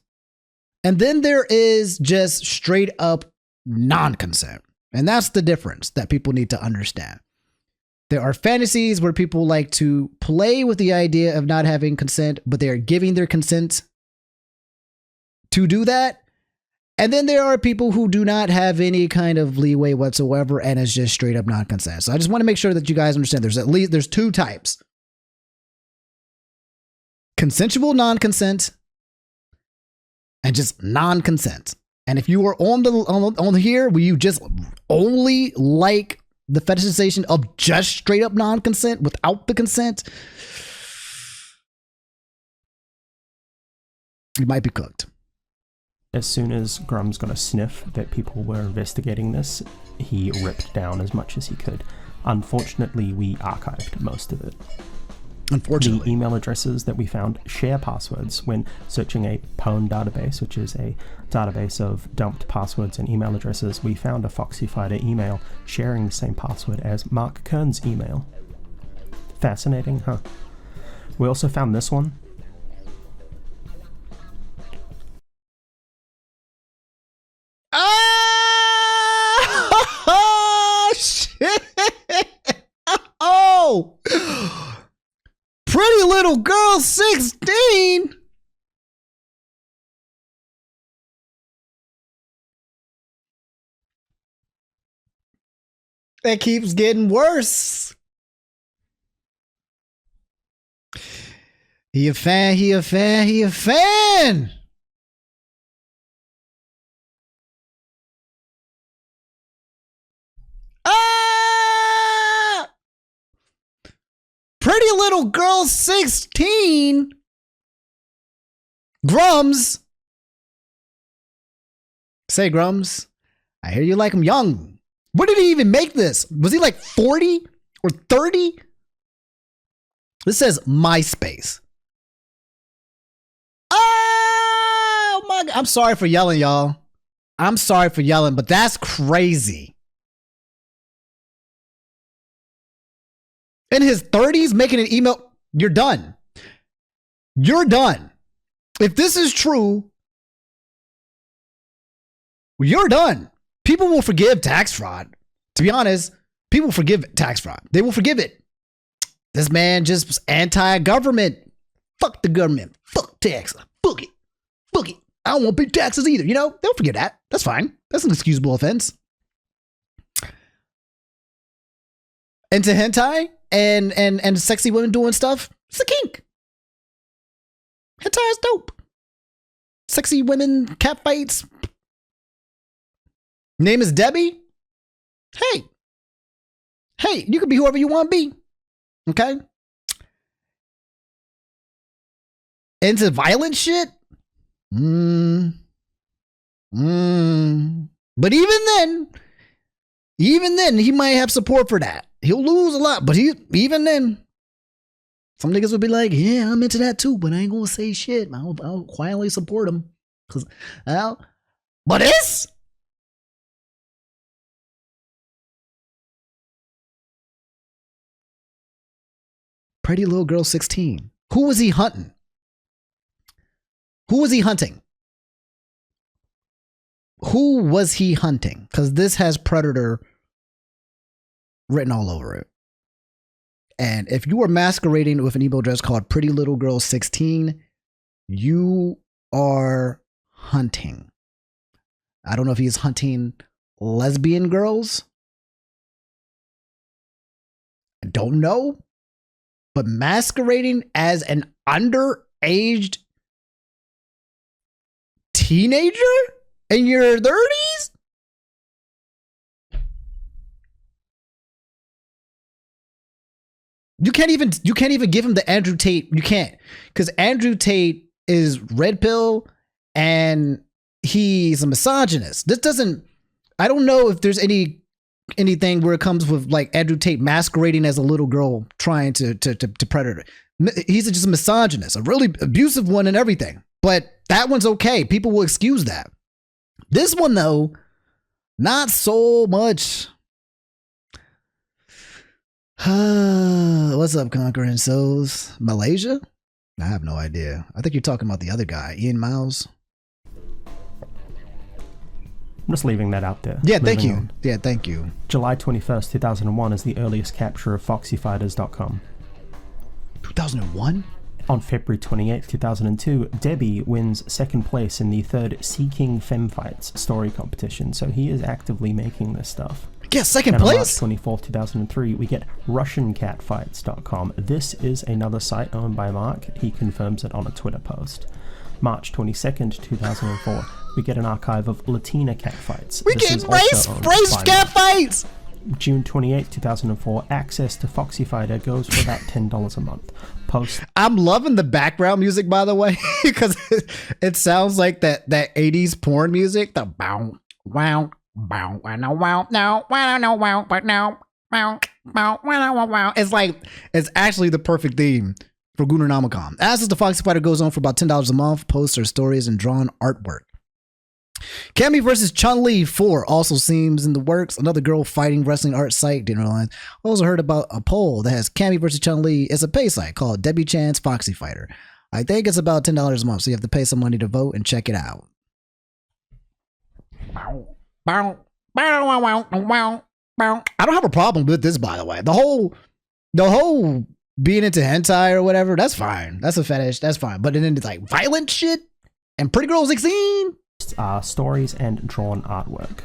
And then there is just straight up non-consent. And that's the difference that people need to understand. There are fantasies where people like to play with the idea of not having consent, but they are giving their consent to do that. And then there are people who do not have any kind of leeway whatsoever, and it's just straight up non-consent. So I just want to make sure that you guys understand there's two types. Consensual non-consent and just non-consent. And if you are on here where you just only like the fetishization of just straight up non-consent without the consent, you might be cooked. As soon as Grums got a sniff that people were investigating this, he ripped down as much as he could. Unfortunately, we archived most of it. Unfortunately. The email addresses that we found share passwords when searching a pwn database, which is a database of dumped passwords and email addresses. We found a Foxy Fighter email sharing the same password as Mark Kern's email. Fascinating, huh? We also found this one. Oh, shit. Oh, Pretty Little Girl 16. That keeps getting worse. He a fan, he a fan, he a fan. Ah! Pretty little girl 16. Grums. Say, Grums, I hear you like him young. When did he even make this? Was he like 40 or 30? This says MySpace. Oh my God. I'm sorry for yelling, y'all. I'm sorry for yelling, but that's crazy. In his 30s, making an email. You're done. You're done. If this is true, you're done. People will forgive tax fraud. To be honest, people forgive tax fraud. They will forgive it. This man just was anti-government. Fuck the government. Fuck tax. Fuck it. Fuck it. I don't want big taxes either. You know, they'll forgive that. That's fine. That's an excusable offense. Into hentai and sexy women doing stuff, it's a kink. Hentai is dope. Sexy women, cat fights. Name is Debbie. Hey, you can be whoever you want to be. Okay. Into violent shit. But even then, he might have support for that. He'll lose a lot, but even then, some niggas would be like, yeah, I'm into that too, but I ain't gonna say shit. I'll quietly support him. But this? Pretty little girl 16. Who was he hunting? Who was he hunting? Who was he hunting? Because this has Predator written all over it. And if you are masquerading with an email address called Pretty Little Girl 16, you are hunting. I don't know if he's hunting lesbian girls. I don't know. But masquerading as an underaged teenager in your 30s? You can't even give him the Andrew Tate. You can't, because Andrew Tate is red pill and he's a misogynist. This doesn't. I don't know if there's anything where it comes with like Andrew Tate masquerading as a little girl trying to predator. He's just a misogynist, a really abusive one and everything. But that one's okay. People will excuse that. This one though, not so much. What's up, Conquering Souls? Malaysia? I have no idea. I think you're talking about the other guy, Ian Miles. I'm just leaving that out there. Yeah, thank you. Yeah, thank you. July 21st, 2001 is the earliest capture of foxyfighters.com. 2001? On February 28th, 2002, Debbie wins second place in the third Seeking Femfights story competition, so he is actively making this stuff. Yeah, second and place? On March 24th, 2003, we get RussianCatfights.com. This is another site owned by Mark. He confirms it on a Twitter post. March 22nd, 2004, we get an archive of Latina catfights. We get race catfights! June 28th, 2004, access to Foxy Fighter goes for about $10 a month. I'm loving the background music, by the way, because it sounds like that 80s porn music. The bow, wow, bow, wow, wow, now, wow, no, wow, but now, wow, wow, wow, wow. It's actually the perfect theme for Goonernomicon. As the Foxy Fighter goes on for about $10 a month, posts or stories and drawn artwork. Cammy versus Chun-Li 4 also seems in the works. Another girl fighting wrestling art site. Didn't realize. Also heard about a poll that has Cammy versus Chun-Li. It's a pay site called Debbie Chan's Foxy Fighter. I think it's about $10 a month, so you have to pay some money to vote and check it out. I don't have a problem with this, by the way. The whole being into hentai or whatever, that's fine. That's a fetish. That's fine. But then it's like violent shit and Pretty Girl 16. Stories and drawn artwork.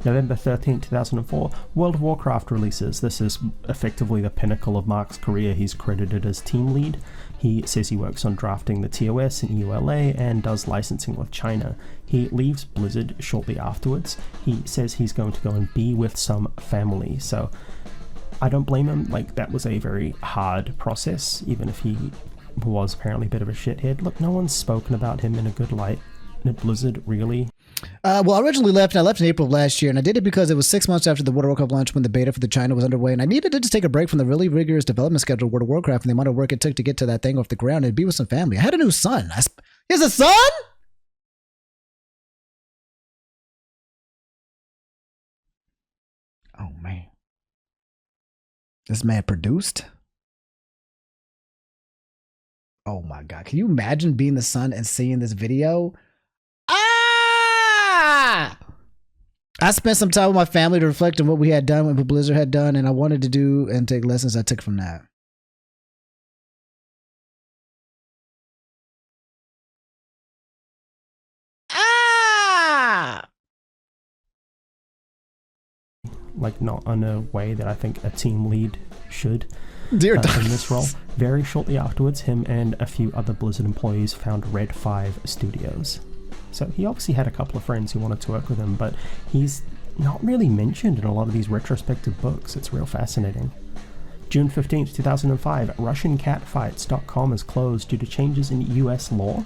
November 13, 2004, World of Warcraft releases. This is effectively the pinnacle of Mark's career. He's credited as team lead. He says he works on drafting the TOS and EULA and does licensing with China. He leaves Blizzard shortly afterwards. He says he's going to go and be with some family. So I don't blame him. Like, that was a very hard process, even if he was apparently a bit of a shithead. Look, no one's spoken about him in a good light at Blizzard, really. Well, I originally left, and I left in April of last year, and I did it because it was 6 months after the World of Warcraft launch when the beta for the China was underway, and I needed to just take a break from the really rigorous development schedule of World of Warcraft and the amount of work it took to get to that thing off the ground and be with some family. I had a new son. He has a son? Oh, man. This man produced? Oh, my God. Can you imagine being the son and seeing this video? I spent some time with my family to reflect on what we had done, what Blizzard had done, and I wanted to do and take lessons I took from that. Like, not in a way that I think a team lead should. Dear in this role. Very shortly afterwards, him and a few other Blizzard employees found Red 5 Studios. So he obviously had a couple of friends who wanted to work with him, but he's not really mentioned in a lot of these retrospective books. It's real fascinating. June 15th, 2005, RussianCatfights.com is closed due to changes in US law.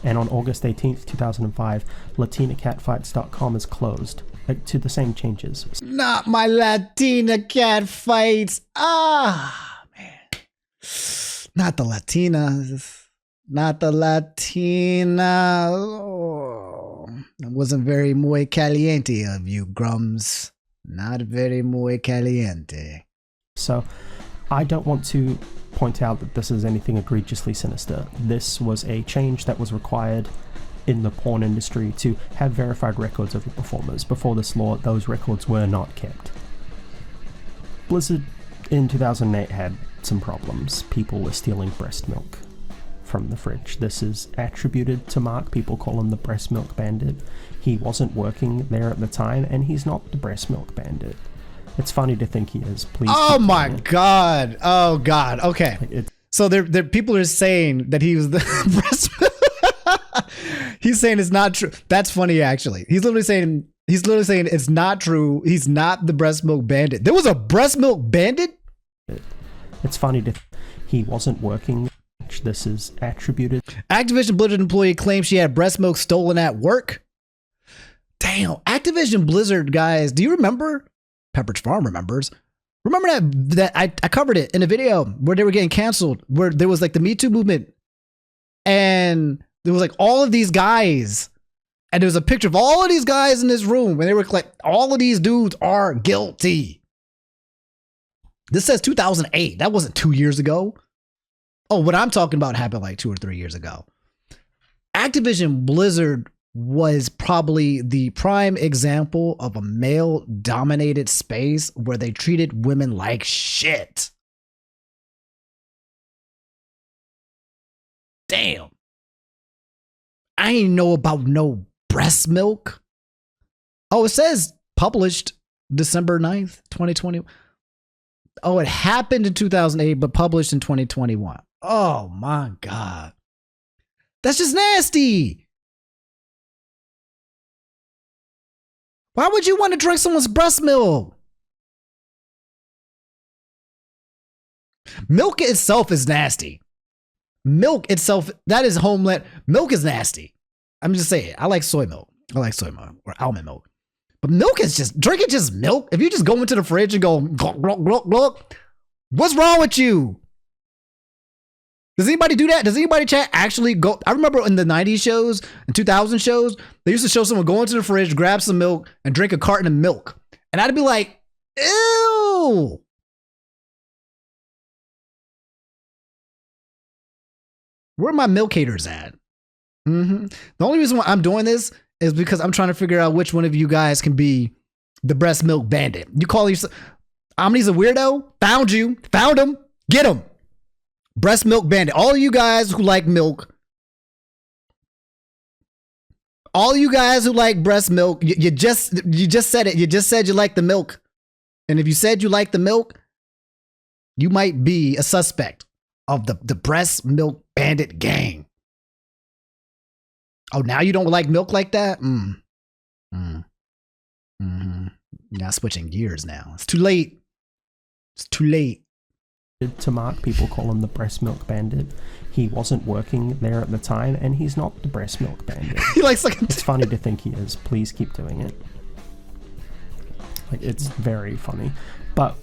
And on August 18th, 2005, LatinaCatfights.com is closed, to the same changes. Not my Latina cat fights. Ah, man. Not the Latina. Not the Latina. Oh, that wasn't very muy caliente of you, Grums. Not very muy caliente. So, I don't want to point out that this is anything egregiously sinister. This was a change that was required in the porn industry to have verified records of the performers. Before this law, those records were not kept. Blizzard in 2008 had some problems. People were stealing breast milk from the fridge. This is attributed to Mark. People call him the breast milk bandit. He wasn't working there at the time, and he's not the breast milk bandit. It's funny to think he is. Please. Oh my God. Oh God. Okay. So there people are saying that he was the breast milk. He's saying it's not true. That's funny, actually. He's literally saying it's not true. He's not the breast milk bandit. There was a breast milk bandit? It's funny to he wasn't working. This is attributed. Activision Blizzard employee claims she had breast milk stolen at work. Damn. Activision Blizzard guys, do you remember? Pepperidge Farm remembers. Remember that I covered it in a video where they were getting canceled, where there was like the Me Too movement, and there was like all of these guys, and there was a picture of all of these guys in this room, and they were like, all of these dudes are guilty. This says 2008. That wasn't 2 years ago. Oh, what I'm talking about happened like 2 or 3 years ago. Activision Blizzard was probably the prime example of a male-dominated space where they treated women like shit. Damn. I ain't know about no breast milk. Oh, it says published December 9th, 2020. Oh, it happened in 2008, but published in 2021. Oh my God. That's just nasty. Why would you want to drink someone's breast milk? Milk itself is nasty. Milk itself, that is homeland. Milk is nasty. I'm just saying, I like soy milk. I like soy milk or almond milk. But milk is just, drinking just milk. If you just go into the fridge and go, glug, glug, glug, glug, what's wrong with you? Does anybody do that? Does anybody chat actually go? I remember in the 90s shows and 2000 shows, they used to show someone go into the fridge, grab some milk, and drink a carton of milk. And I'd be like, ew. Where are my milk haters at? The only reason why I'm doing this is because I'm trying to figure out which one of you guys can be the breast milk bandit. You call yourself, Omni's a weirdo? Found you. Found him. Get him. Breast milk bandit. All you guys who like milk. all you guys who like breast milk, you just said it. You just said you like the milk. And if you said you like the milk, you might be a suspect of the breast milk bandit gang. Oh, now you don't like milk like that? Now switching gears now. It's too late. It's too late. To Mark, people call him the breast milk bandit. He wasn't working there at the time, and he's not the breast milk bandit. He likes like it's funny to think he is. Please keep doing it. Like, it's very funny. But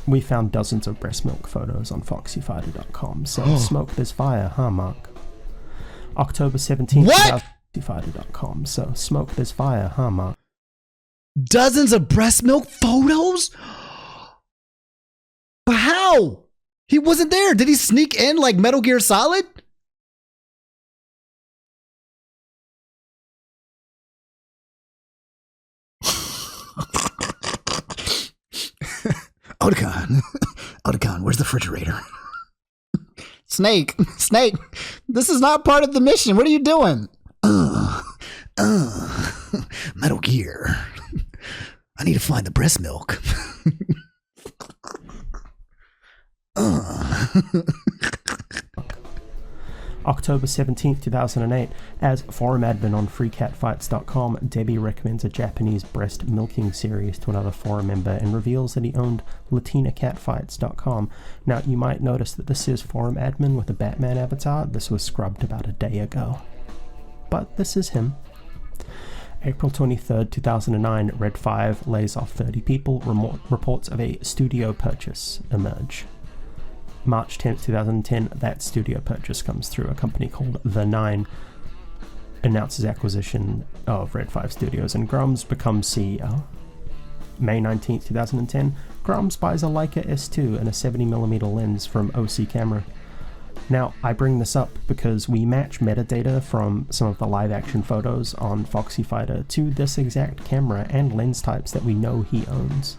we found dozens of breast milk photos on foxyfighter.com. So smoke this fire, huh, Mark? October 17th, what? foxyfighter.com. So smoke this fire, huh, Mark? Dozens of breast milk photos? But how? He wasn't there. Did he sneak in like Metal Gear Solid? Otacon, where's the refrigerator? Snake, this is not part of the mission. What are you doing? Metal Gear. I need to find the breast milk. October 17th, 2008. As forum admin on freecatfights.com, Debbie recommends a Japanese breast milking series to another forum member and reveals that he owned latinacatfights.com. Now, you might notice that this is forum admin with a Batman avatar. This was scrubbed about a day ago. But this is him. April 23rd, 2009, Red 5 lays off 30 people. Reports of a studio purchase emerge. March 10th, 2010, that studio purchase comes through. A company called The Nine announces acquisition of Red 5 Studios, and Grums becomes CEO. May 19th, 2010, Grums buys a Leica S2 and a 70mm lens from OC Camera. Now, I bring this up because we match metadata from some of the live action photos on Foxy Fighter to this exact camera and lens types that we know he owns.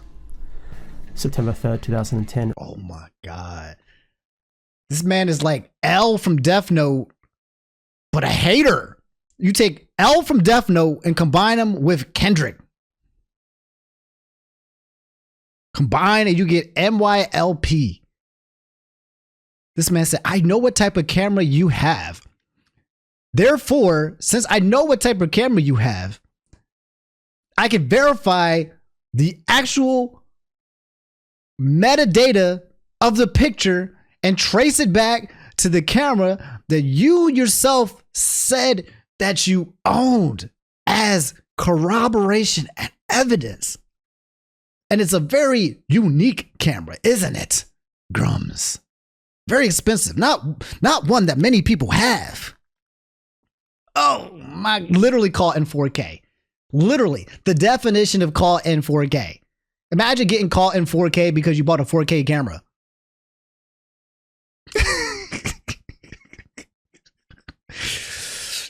September 3rd, 2010. Oh my God. This man is like L from Death Note, but a hater. You take L from Death Note and combine him with Kendrick. Combine and you get MYLP. This man said, I know what type of camera you have. Therefore, since I know what type of camera you have, I can verify the actual metadata of the picture and trace it back to the camera that you yourself said that you owned as corroboration and evidence. And it's a very unique camera, isn't it, Grums? Very expensive, not one that many people have. Oh my, literally caught in 4K. Literally, the definition of caught in 4K. Imagine getting caught in 4K because you bought a 4K camera.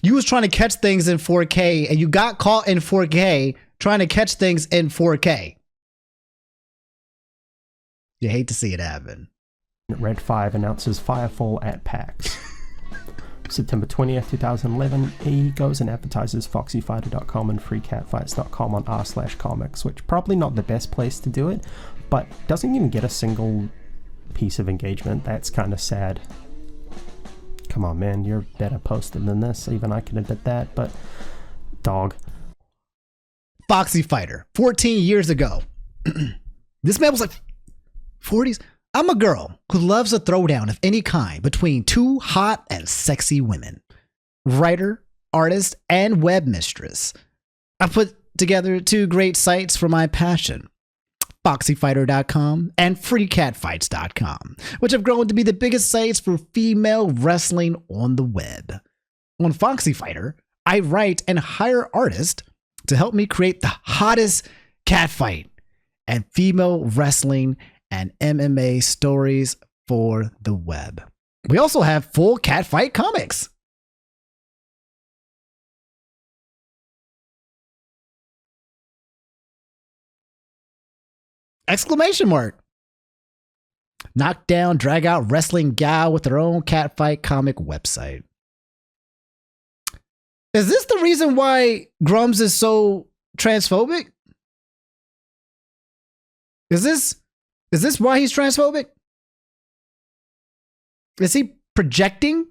You was trying to catch things in 4K and you got caught in 4K trying to catch things in 4K. You hate to see it happen. Red 5 announces Firefall at PAX. September 20th, 2011, he goes and advertises foxyfighter.com and freecatfights.com on r/comics, which probably not the best place to do it, but doesn't even get a single piece of engagement. That's kind of sad. Come on, man, you're better posted than this. Even I can admit that, but dog. Foxy Fighter, 14 years ago. This man was like 40s. I'm a girl who loves a throwdown of any kind between two hot and sexy women. Writer, artist, and web mistress. I put together two great sites for my passion. Foxyfighter.com and freecatfights.com, which have grown to be the biggest sites for female wrestling on the web. On Foxy Fighter, I write and hire artists to help me create the hottest catfight and female wrestling and MMA stories for the web. We also have full catfight comics. Exclamation mark. Knock down, drag out wrestling gal with her own catfight comic website. Is this the reason why Grums is so transphobic? Is this why he's transphobic? Is he projecting?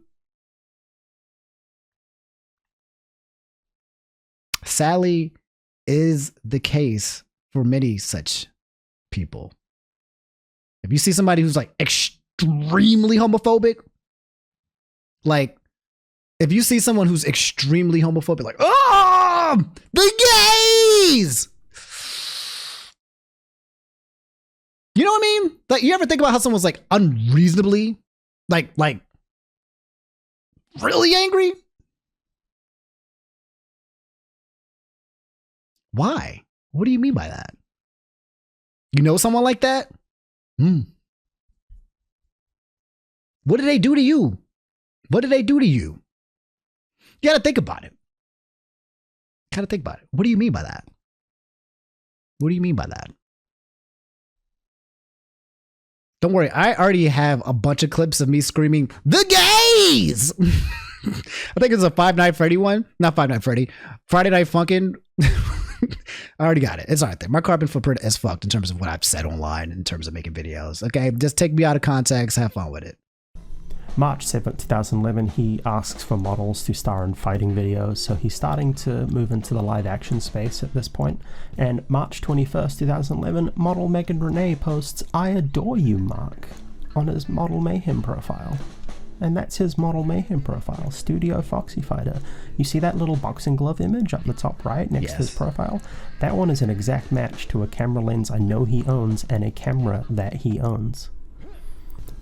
Sadly, is the case for many such people. If you see somebody who's like extremely homophobic, like if you see someone who's extremely homophobic, like, oh, the gays! You know what I mean? Like, you ever think about how someone's like unreasonably, like really angry? Why? What do you mean by that? You know someone like that? What did they do to you? What did they do to you? You gotta think about it. Gotta think about it. What do you mean by that? What do you mean by that? Don't worry, I already have a bunch of clips of me screaming, the gays! I think it's a Five Night Freddy one. Not Five Night Freddy. Friday Night Funkin'. I already got it. It's all right there. My carbon footprint is fucked in terms of what I've said online, in terms of making videos. Okay, just take me out of context. Have fun with it. March 7th, 2011, he asks for models to star in fighting videos, so he's starting to move into the live action space at this point. And March 21st, 2011, model Megan Renee posts, "I adore you, Mark," on his Model Mayhem profile. And that's his Model Mayhem profile, Studio Foxy Fighter. You see that little boxing glove image up the top right next to his profile? That one is an exact match to a camera lens I know he owns and a camera that he owns.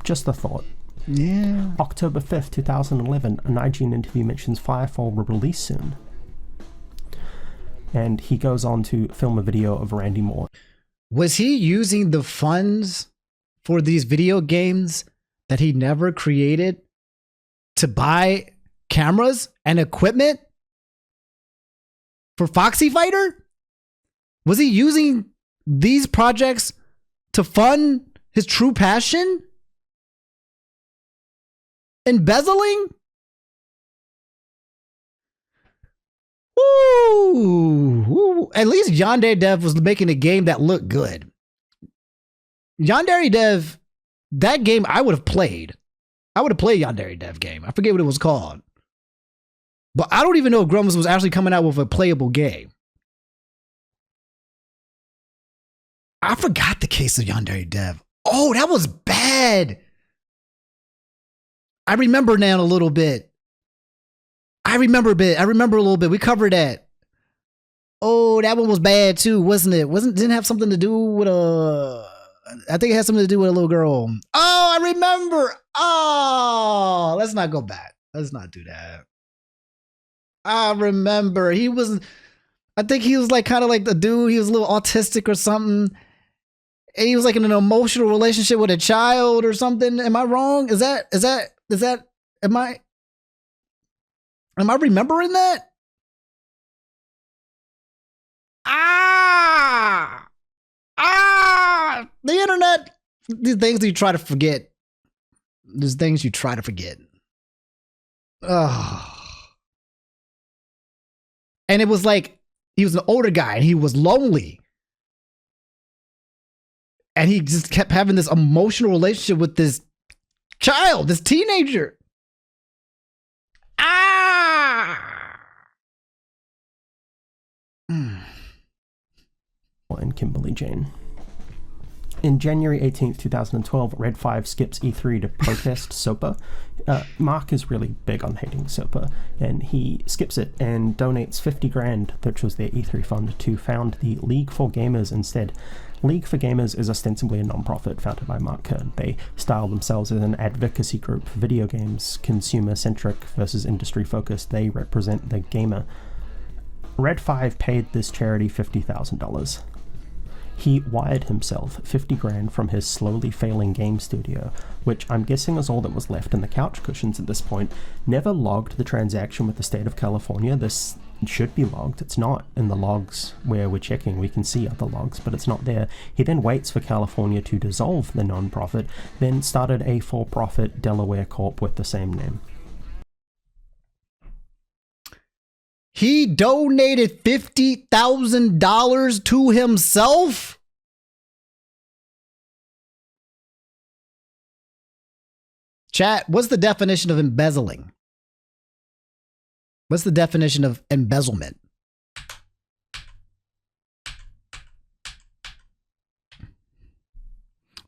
Just a thought. Yeah. October 5th, 2011, an IGN interview mentions Firefall will release soon. And he goes on to film a video of Randy Moore. Was he using the funds for these video games that he never created to buy cameras and equipment for Foxy Fighter? Was he using these projects to fund his true passion? Embezzling? Ooh. At least Yandere Dev was making a game that looked good. Yandere Dev, that game I would have played. I would have played Yandere Dev game. I forget what it was called. But I don't even know if Grums was actually coming out with a playable game. I forgot the case of Yandere Dev. Oh, that was bad. I remember now a little bit. I remember a little bit. We covered that. Oh, that one was bad too, wasn't it? Didn't have something to do with I think it had something to do with a little girl. Oh, I remember. Oh, let's not go back. Let's not do that. I remember. I think he was like kind of like the dude. He was a little autistic or something. And he was like in an emotional relationship with a child or something. Am I wrong? Am I remembering that? The internet. These things you try to forget. There's things you try to forget. Oh. And it was like, he was an older guy and he was lonely. And he just kept having this emotional relationship with this child, this teenager. And Kimberly Jane. In January 18th, 2012, Red 5 skips E3 to protest SOPA. Mark is really big on hating SOPA, and he skips it and donates 50 grand, which was their E3 fund, to found the League for Gamers instead. League for Gamers is ostensibly a non-profit founded by Mark Kern. They style themselves as an advocacy group for video games, consumer-centric versus industry-focused. They represent the gamer. Red 5 paid this charity $50,000. He wired himself 50 grand from his slowly failing game studio, which I'm guessing is all that was left in the couch cushions at this point. Never logged the transaction with the state of California. This should be logged. It's not in the logs where we're checking. We can see other logs, but it's not there. He then waits for California to dissolve the non-profit, then started a for-profit Delaware Corp with the same name. He donated $50,000 to himself? Chat, what's the definition of embezzling? What's the definition of embezzlement?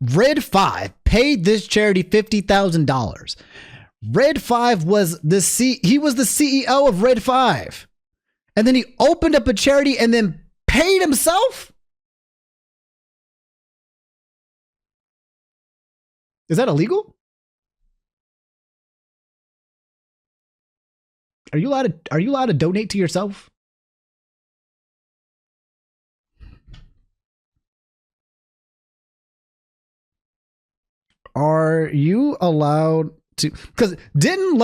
Red 5 paid this charity $50,000. Red 5 was he was the CEO of Red 5. And then he opened up a charity and then paid himself? Is that illegal? Are you allowed to donate to yourself? Are you allowed to? Because didn't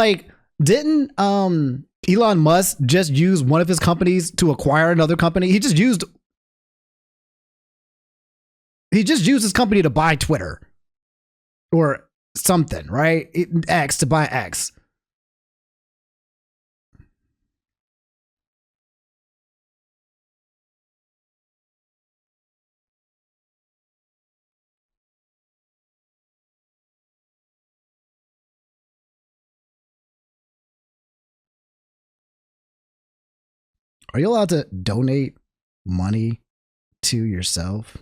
Elon Musk just use one of his companies to acquire another company? He just used his company to buy Twitter or something, right? X to buy X. Are you allowed to donate money to yourself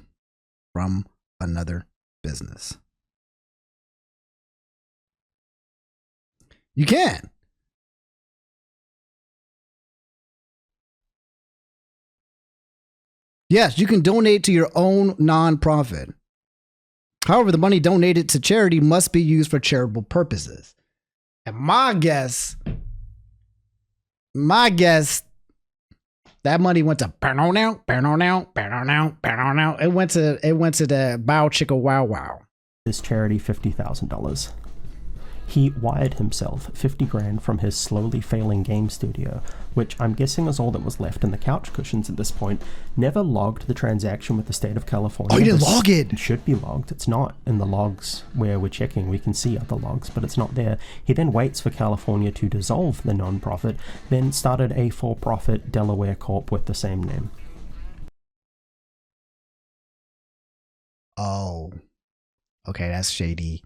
from another business? You can. Yes, you can donate to your own nonprofit. However, the money donated to charity must be used for charitable purposes. And my guess, that money went to it went to the Bow Chicka Wow Wow. This charity $50,000. He wired himself 50 grand from his slowly failing game studio, which I'm guessing is all that was left in the couch cushions at this point. Never logged the transaction with the state of California. Oh, you didn't log it? It should be logged. It's not in the logs where we're checking. We can see other logs, but it's not there. He then waits for California to dissolve the nonprofit, then started a for-profit Delaware Corp with the same name. Oh, okay, that's shady.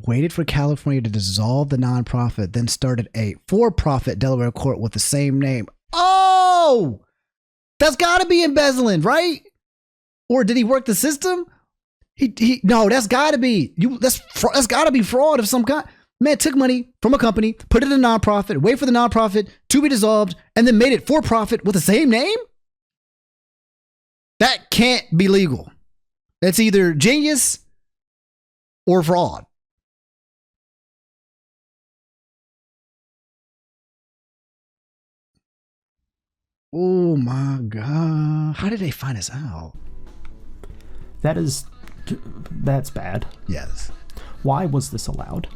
Waited for California to dissolve the nonprofit, then started a for-profit Delaware Corp with the same name. Oh, that's got to be embezzling, right? Or did he work the system? No, that's got to be that's got to be fraud of some kind. Man took money from a company, put it in a nonprofit, wait for the nonprofit to be dissolved, and then made it for-profit with the same name. That can't be legal. That's either genius or fraud. Oh my God. How did they find us out? That's bad. Yes. Why was this allowed?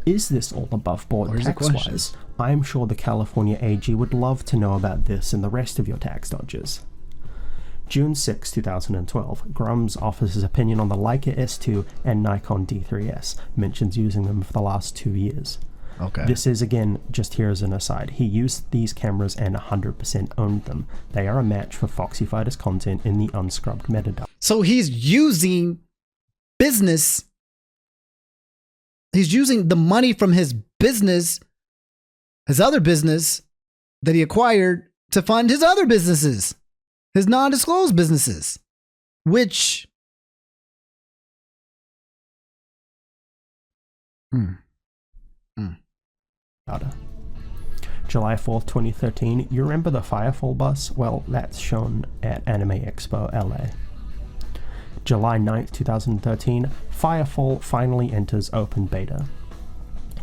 Is this all above board tax-wise? I'm sure the California AG would love to know about this and the rest of your tax dodges. June 6, 2012, Grums offers his opinion on the Leica S2 and Nikon D3S, mentions using them for the last 2 years. Okay. This is, again, just here as an aside. He used these cameras and 100% owned them. They are a match for Foxy Fighters content in the unscrubbed metadata. So he's using business. He's using the money from his business, his other business that he acquired to fund his other businesses, his non-disclosed businesses, which... July 4th, 2013. You remember the Firefall bus? Well, that's shown at Anime Expo LA. July 9th, 2013. Firefall finally enters open beta.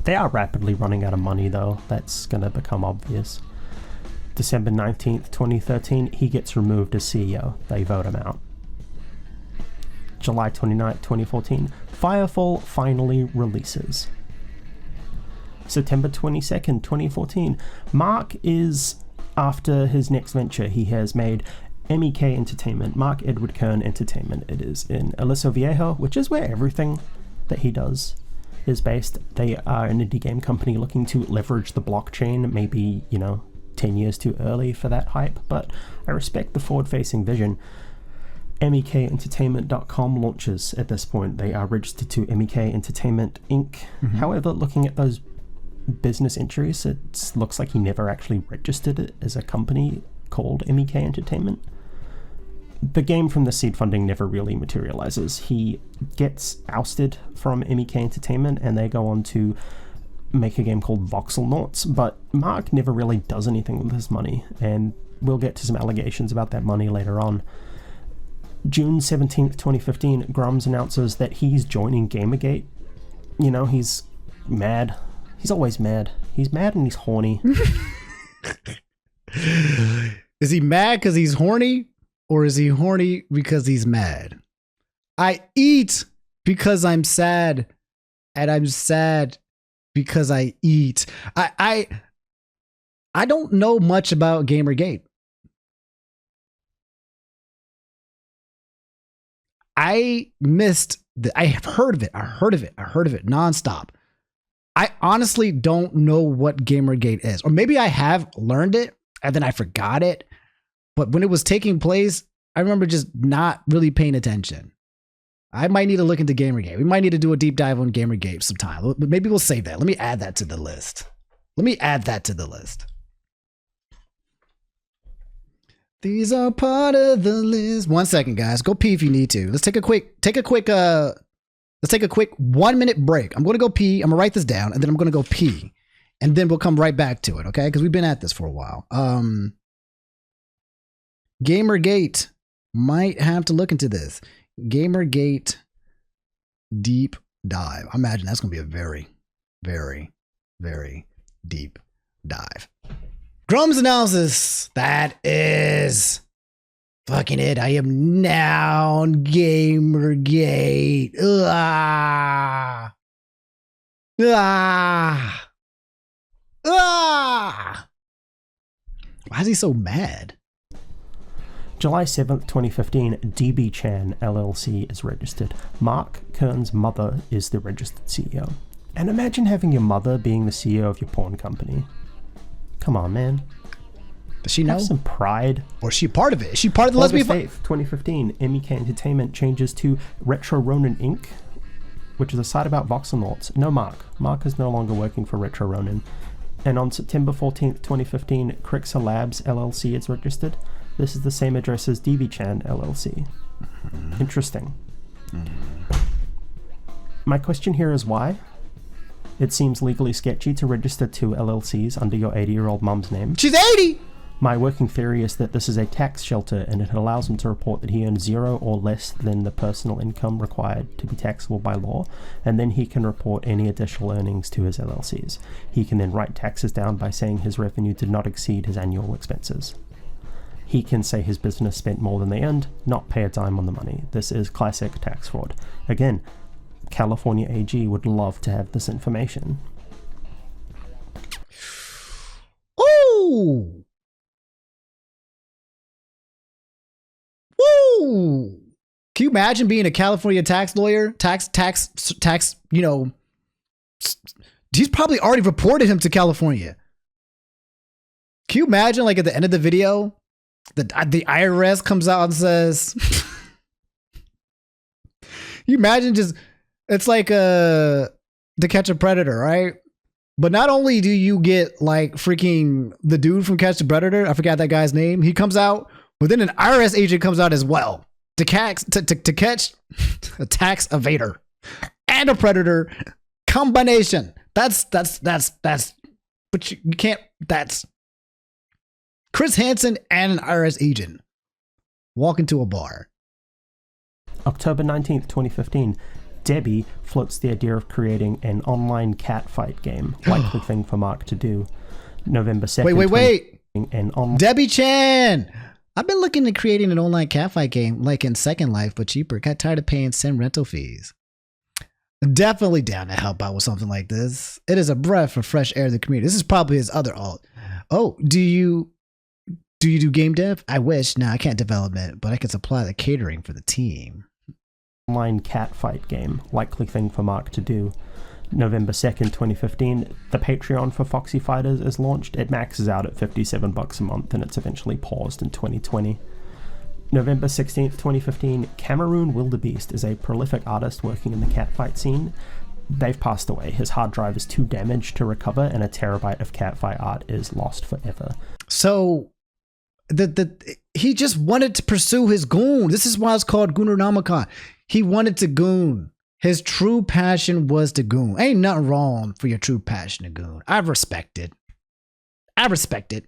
They are rapidly running out of money though. That's gonna become obvious. December 19th, 2013. He gets removed as CEO. They vote him out. July 29th, 2014. Firefall finally releases. September 22nd, 2014. Mark is after his next venture. He has made MEK Entertainment, Mark Edward Kern Entertainment. It is in Aliso Viejo, which is where everything that he does is based. They are an indie game company looking to leverage the blockchain, maybe, 10 years too early for that hype, but I respect the forward-facing vision. MEKentertainment.com launches at this point. They are registered to MEK Entertainment Inc. However, looking at those business entries, it looks like he never actually registered it as a company called MEK Entertainment. The game from the seed funding never really materializes. He gets ousted from MEK Entertainment and they go on to make a game called Voxelnauts, but Mark never really does anything with his money, and we'll get to some allegations about that money later on. June 17th, 2015, Grums announces that he's joining Gamergate. You know, he's mad. He's always mad. He's mad and he's horny. Is he mad because he's horny? Or is he horny because he's mad? I eat because I'm sad. And I'm sad because I eat. I don't know much about Gamergate. I have heard of it. I heard of it nonstop. I honestly don't know what Gamergate is. Or maybe I have learned it and then I forgot it. But when it was taking place, I remember just not really paying attention. I might need to look into Gamergate. We might need to do a deep dive on Gamergate sometime. Maybe we'll save that. Let me add that to the list. These are part of the list. 1 second, guys. Go pee if you need to. Let's take a quick 1 minute break. I'm going to go pee. I'm going to write this down and then I'm going to go pee. And then we'll come right back to it, okay? Because we've been at this for a while. Gamergate. Might have to look into this. Gamergate deep dive. I imagine that's going to be a very, very, very deep dive. Grums analysis. That is fucking it. I am now on Gamergate. Ah. Ah. Ah. Why is he so mad? July 7th, 2015, DB Chan LLC is registered. Mark Kern's mother is the registered CEO. And imagine having your mother being the CEO of your porn company. Come on, man. Does she know? Have some pride. Or is she part of it? Is she part of the lesbian? August 8th, 2015, MEK Entertainment changes to Retro Ronin Inc., which is a site about Voxelnauts. No Mark. Mark is no longer working for Retro Ronin. And on September 14th, 2015, Crixa Labs LLC is registered. This is the same address as DB Chan LLC. Interesting. My question here is why? It seems legally sketchy to register two LLCs under your 80-year-old mum's name. She's 80! My working theory is that this is a tax shelter and it allows him to report that he earns 0 or less than the personal income required to be taxable by law, and then he can report any additional earnings to his LLCs. He can then write taxes down by saying his revenue did not exceed his annual expenses. He can say his business spent more than they earned, not pay a dime on the money. This is classic tax fraud. Again, California AG would love to have this information. Ooh! Woo! Can you imagine being a California tax lawyer? Tax, you know, he's probably already reported him to California. Can you imagine, like, at the end of the video, the IRS comes out and says, you imagine just, it's like To Catch a Predator, right? But not only do you get like freaking the dude from Catch the Predator, I forgot that guy's name, he comes out, but then an IRS agent comes out as well to catch a tax evader and a predator combination. That's but you can't, that's Chris Hansen and an IRS agent walk into a bar. October 19th, 2015, Debbie floats the idea of creating an online cat fight game. Likely thing for Mark to do. November 2nd. Wait. An Debbie Chan! I've been looking at creating an online cat fight game like in Second Life, but cheaper. Got tired of paying SIM rental fees. Definitely down to help out with something like this. It is a breath of fresh air to the community. This is probably his other alt. Oh, do you do game dev? I wish. No, I can't development, but I can supply the catering for the team. Online cat fight game. Likely thing for Mark to do. November 2nd, 2015, the Patreon for Foxy Fighters is launched. It maxes out at $57 a month, and it's eventually paused in 2020. November 16th, 2015, Cameroon Wildebeest is a prolific artist working in the catfight scene. They've passed away. His hard drive is too damaged to recover, and a terabyte of catfight art is lost forever. So, he just wanted to pursue his goon. This is why it's called Goonernomicon. He wanted to goon. His true passion was to goon. Ain't nothing wrong for your true passion to goon. I respect it. I respect it.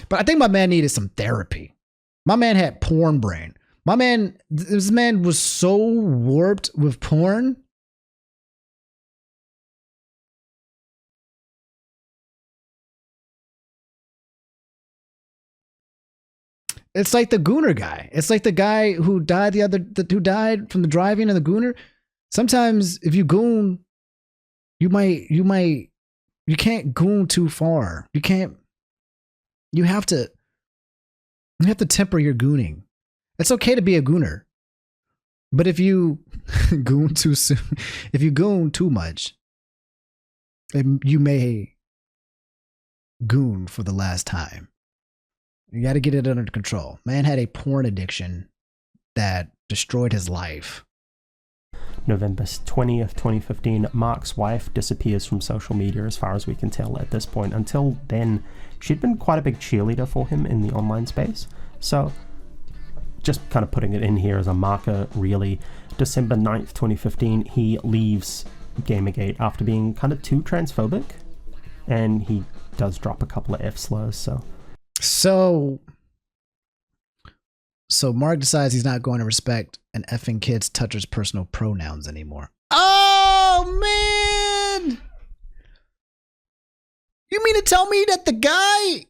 But I think my man needed some therapy. My man had porn brain. This man was so warped with porn. It's like the Gooner guy. It's like the guy who died who died from the driving and the Gooner. Sometimes if you goon, you can't goon too far. You have to temper your gooning. It's okay to be a gooner. But if you goon too soon, if you goon too much, you may goon for the last time. You got to get it under control. Man had a porn addiction that destroyed his life. November 20th, 2015, Mark's wife disappears from social media as far as we can tell at this point. Until then, she'd been quite a big cheerleader for him in the online space. So, just kind of putting it in here as a marker, really. December 9th, 2015, he leaves Gamergate after being kind of too transphobic. And he does drop a couple of F-slurs, So Mark decides he's not going to respect an effing kid's toucher's personal pronouns anymore. Oh, man! You mean to tell me that the guy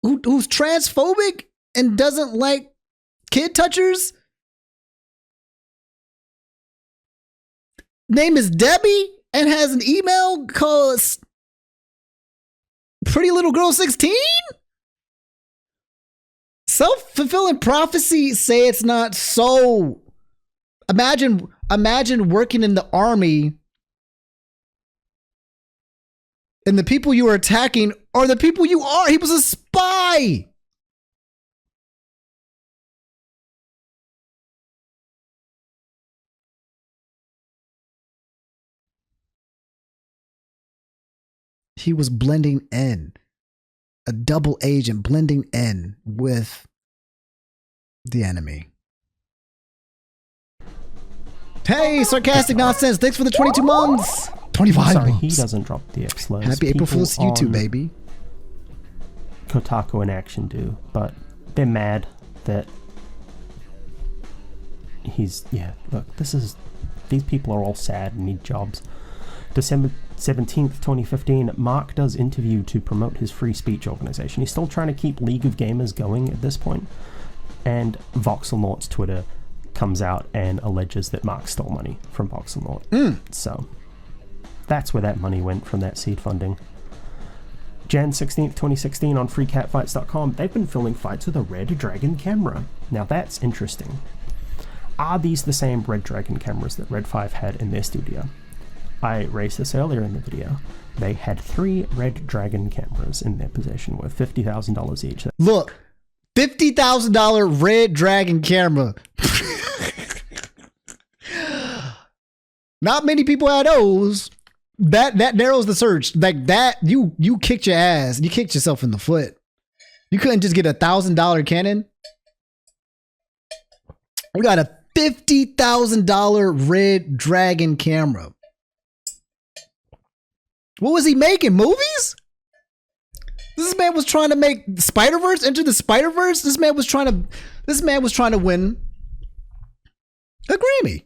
who's transphobic and doesn't like kid touchers name is Debbie and has an email called Pretty Little Girl 16? Self-fulfilling prophecy say it's not so. Imagine working in the army and the people you are attacking are the people you are. He was a spy. He was blending in. A double agent blending in with the enemy. Hey, sarcastic nonsense. Thanks for the 22 months. 25 Sorry, months. he doesn't drop the X-slurs. Happy April Fool's to you too, baby. Kotaku and Action do, but they're mad that look, these people are all sad and need jobs. December 17th, 2015, Mark does interview to promote his free speech organization. He's still trying to keep League of Gamers going at this point. And Voxelnaught's Twitter comes out and alleges that Mark stole money from Voxelnaught. So that's where that money went from that seed funding. Jan 16th, 2016, on freecatfights.com, they've been filming fights with a Red Dragon camera. Now that's interesting. Are these the same Red Dragon cameras that Red 5 had in their studio? I raised this earlier in the video. They had 3 Red Dragon cameras in their possession worth $50,000 each. Look, $50,000 Red Dragon camera. Not many people had those. That narrows the search. Like that, you kicked your ass. You kicked yourself in the foot. You couldn't just get $1,000 Canon. We got a $50,000 Red Dragon camera. What was he making? Movies? This man was trying to make Spider-Verse, Into the Spider-Verse. This man was trying to win a Grammy.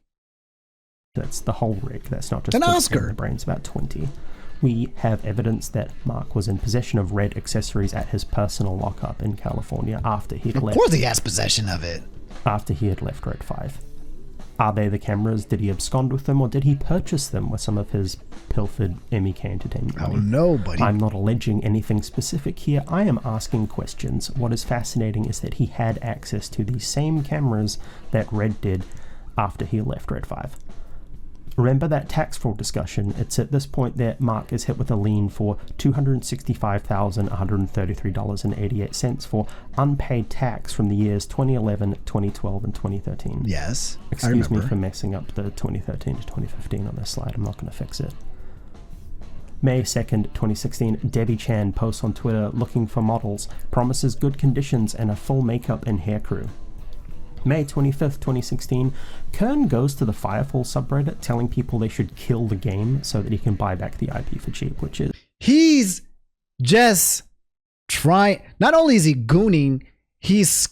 That's the whole rig. That's not just an Oscar. The brain's about 20. We have evidence that Mark was in possession of red accessories at his personal lockup in California after he'd left. Of course he has possession of it. After he had left Red 5. Are they the cameras? Did he abscond with them, or did he purchase them with some of his pilfered MEK entertainment money? Oh no, buddy. I'm not alleging anything specific here. I am asking questions. What is fascinating is that he had access to the same cameras that Red did after he left Red 5. Remember that tax fraud discussion? It's at this point that Mark is hit with a lien for $265,133.88 for unpaid tax from the years 2011, 2012, and 2013. Yes, Excuse me for messing up the 2013 to 2015 on this slide. I'm not going to fix it. May 2nd, 2016, Debbie Chan posts on Twitter looking for models, promises good conditions and a full makeup and hair crew. May 25th, 2016, Kern goes to the Firefall subreddit telling people they should kill the game so that he can buy back the IP for cheap, which is... He's just trying... Not only is he gooning, it's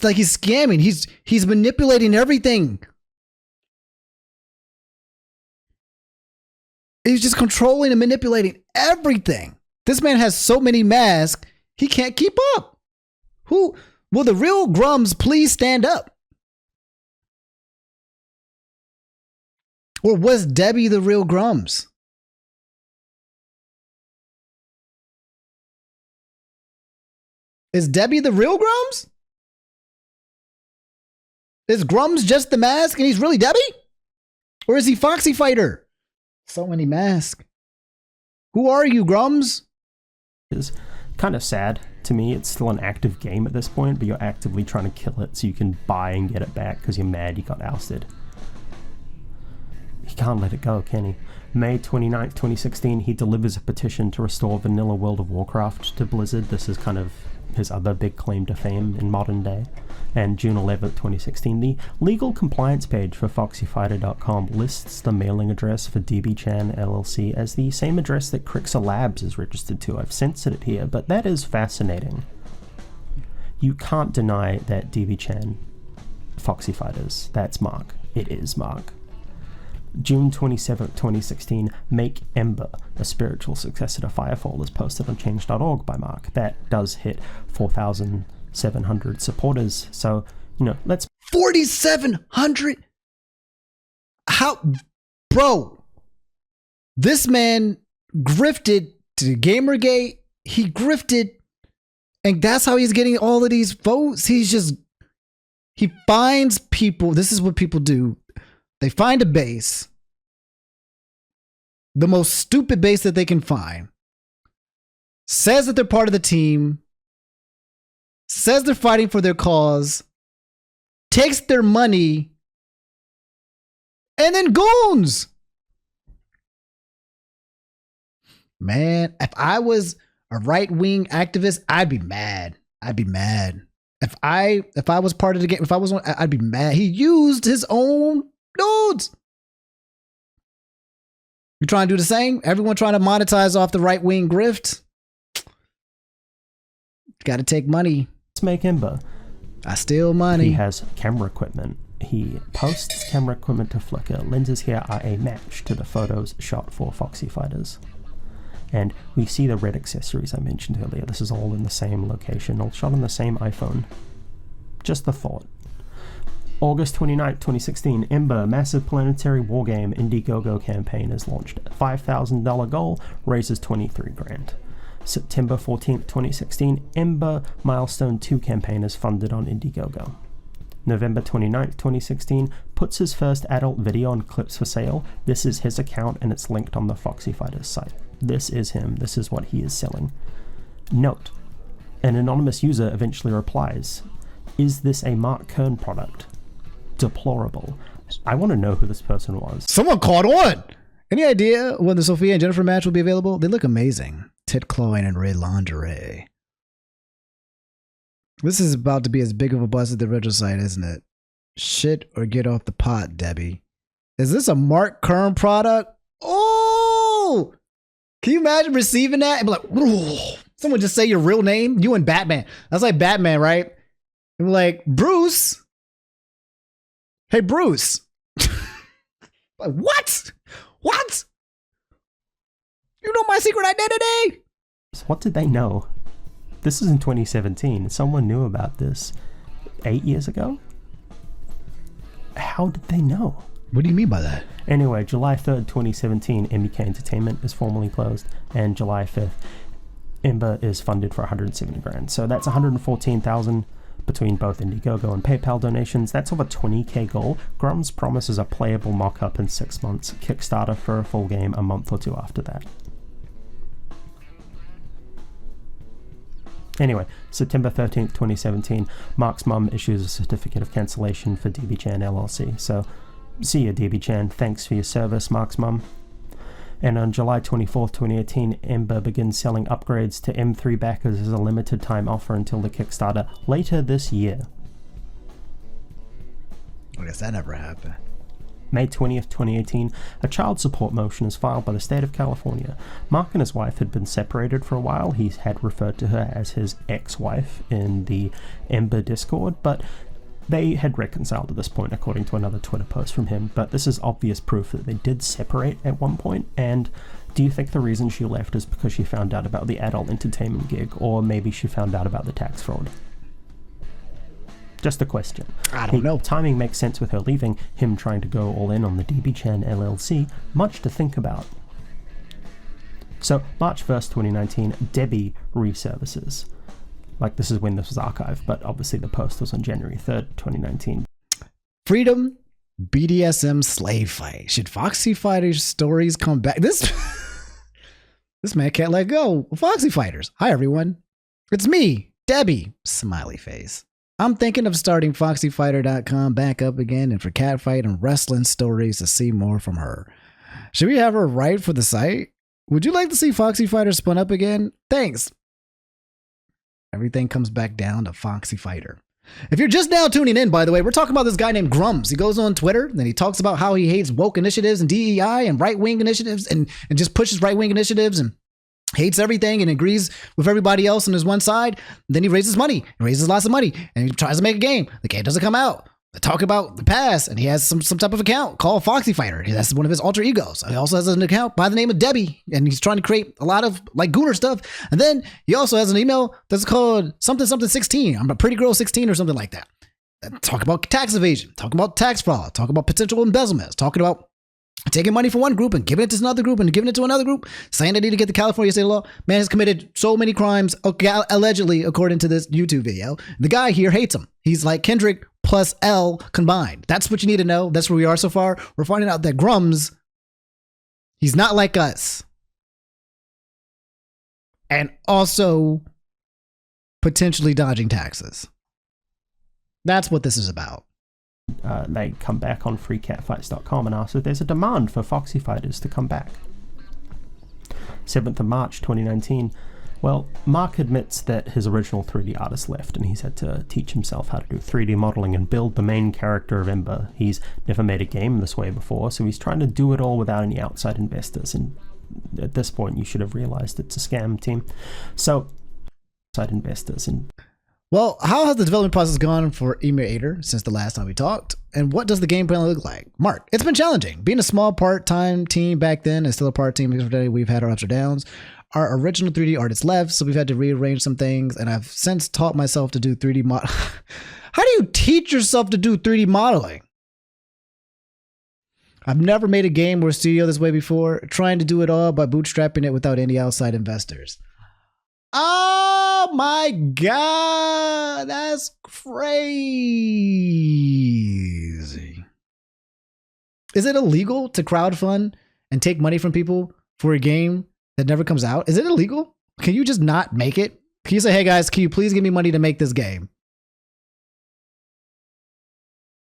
like he's scamming. He's manipulating everything. He's just controlling and manipulating everything. This man has so many masks, he can't keep up. Will the real Grums please stand up? Or was Debbie the real Grums? Is Debbie the real Grums? Is Grums just the mask and he's really Debbie? Or is he Foxy Fighter? So many masks. Who are you, Grums? Is kind of sad to me. It's still an active game at this point, but you're actively trying to kill it so you can buy and get it back because you're mad you got ousted. He can't let it go, can he? May 29th, 2016, he delivers a petition to restore vanilla World of Warcraft to Blizzard. This is kind of his other big claim to fame in modern day. And June 11th, 2016, the legal compliance page for foxyfighter.com lists the mailing address for DBChan LLC as the same address that Crixer Labs is registered to. I've censored it here, but that is fascinating. You can't deny that DBChan Foxy Fighters, that's Mark. It is Mark. June 27th, 2016, Make Ember, a spiritual successor to Firefall, is posted on change.org by Mark. That does hit 4,700 supporters, so, let's... 4,700? How? Bro, this man grifted to Gamergate, he grifted, and that's how he's getting all of these votes. He finds people, this is what people do. They find a base, the most stupid base that they can find, says that they're part of the team, says they're fighting for their cause, takes their money, and then goons. Man, if I was a right-wing activist, I'd be mad. If I was part of the game, I'd be mad. He used his own dudes. You trying to do the same? Everyone trying to monetize off the right-wing grift? Got to take money. Let's make Ember. I steal money. He has camera equipment. He posts camera equipment to Flickr. Lenses here are a match to the photos shot for Foxy Fighters. And we see the red accessories I mentioned earlier. This is all in the same location, all shot on the same iPhone. Just the thought. August 29th, 2016, Ember, massive planetary wargame Indiegogo campaign is launched. $5,000 goal, raises 23 grand. September 14th, 2016, Ember Milestone 2 campaign is funded on Indiegogo. November 29th, 2016, puts his first adult video on clips for sale. This is his account and it's linked on the Foxy Fighters site. This is him. This is what he is selling. Note, an anonymous user eventually replies, "Is this a Mark Kern product? Deplorable." I want to know who this person was. Someone caught on. Any idea when the Sophia and Jennifer match will be available? They look amazing. Tit clawing and red lingerie. This is about to be as big of a buzz as the original site, isn't it? Shit or get off the pot, Debbie. Is this a Mark Kern product? Oh! Can you imagine receiving that and be like, whoa. Someone just say your real name? You and Batman. That's like Batman, right? And be like, Bruce. Hey, Bruce. Like, what? What? You know my secret identity? What did they know? This is in 2017. Someone knew about this 8 years ago? How did they know? What do you mean by that? Anyway, July 3rd, 2017, MBK Entertainment is formally closed, and July 5th, Ember is funded for 170 grand. So that's 114,000 between both Indiegogo and PayPal donations. That's of a 20k goal. Grums promises a playable mock-up in 6 months, Kickstarter for a full game a month or two after that. Anyway, September 13th, 2017, Mark's mum issues a certificate of cancellation for DBChan LLC. So, see you, DBChan. Thanks for your service, Mark's mum. And on July 24th, 2018, Ember begins selling upgrades to M3 backers as a limited time offer until the Kickstarter later this year. I guess that never happened. May 20th, 2018, a child support motion is filed by the state of California. Mark and his wife had been separated for a while. He had referred to her as his ex-wife in the Ember Discord, but they had reconciled at this point, according to another Twitter post from him. But this is obvious proof that they did separate at one point. And do you think the reason she left is because she found out about the adult entertainment gig, or maybe she found out about the tax fraud? Just a question. I don't know. Timing makes sense with her leaving, him trying to go all in on the DBChan LLC. Much to think about. So, March 1st, 2019, Debbie resurfaces. Like, this is when this was archived, but obviously the post was on January 3rd, 2019. Freedom, BDSM slave fight. Should Foxy Fighters stories come back? This man can't let go. Foxy Fighters. Hi, everyone. It's me, Debbie. Smiley face. I'm thinking of starting FoxyFighter.com back up again and for catfight and wrestling stories to see more from her. Should we have her write for the site? Would you like to see Foxy Fighter spun up again? Thanks. Everything comes back down to Foxy Fighter. If you're just now tuning in, by the way, we're talking about this guy named Grums. He goes on Twitter and he talks about how he hates woke initiatives and DEI and right-wing initiatives and just pushes right-wing initiatives and hates everything and agrees with everybody else on his one side. Then he raises money. He raises lots of money and he tries to make a game. The game doesn't come out. They talk about the past and he has some type of account called Foxy Fighter. That's one of his alter egos. He also has an account by the name of Debbie and he's trying to create a lot of like Gunnar stuff. And then he also has an email that's called something 16. I'm a pretty girl 16 or something like that. Talk about tax evasion, talking about tax fraud, talking about potential embezzlement, talking about taking money from one group and giving it to another group and giving it to another group, saying they need to get the California state law. Man has committed so many crimes, allegedly, according to this YouTube video. The guy here hates him. He's like Kendrick plus L combined. That's what you need to know. That's where we are so far. We're finding out that Grums, he's not like us. And also potentially dodging taxes. That's what this is about. They come back on freecatfights.com and ask if there's a demand for Foxy Fighters to come back. 7th of March 2019. Well, Mark admits that his original 3D artist left and he's had to teach himself how to do 3D modeling and build the main character of Ember. He's never made a game this way before, so he's trying to do it all without any outside investors. And at this point, you should have realized it's a scam, team. So, outside investors and... Well, how has the development process gone for Emulator since the last time we talked? And what does the game plan look like? Mark, it's been challenging. Being a small part-time team back then and still a part-team today, we've had our ups or downs. Our original 3D artist left, so we've had to rearrange some things, and I've since taught myself to do 3D mod. How do you teach yourself to do 3D modeling? I've never made a game or a studio this way before, trying to do it all by bootstrapping it without any outside investors. Oh my God, that's crazy. Is it illegal to crowdfund and take money from people for a game that never comes out? Is it illegal? Can you just not make it? Can you say, hey guys, can you please give me money to make this game?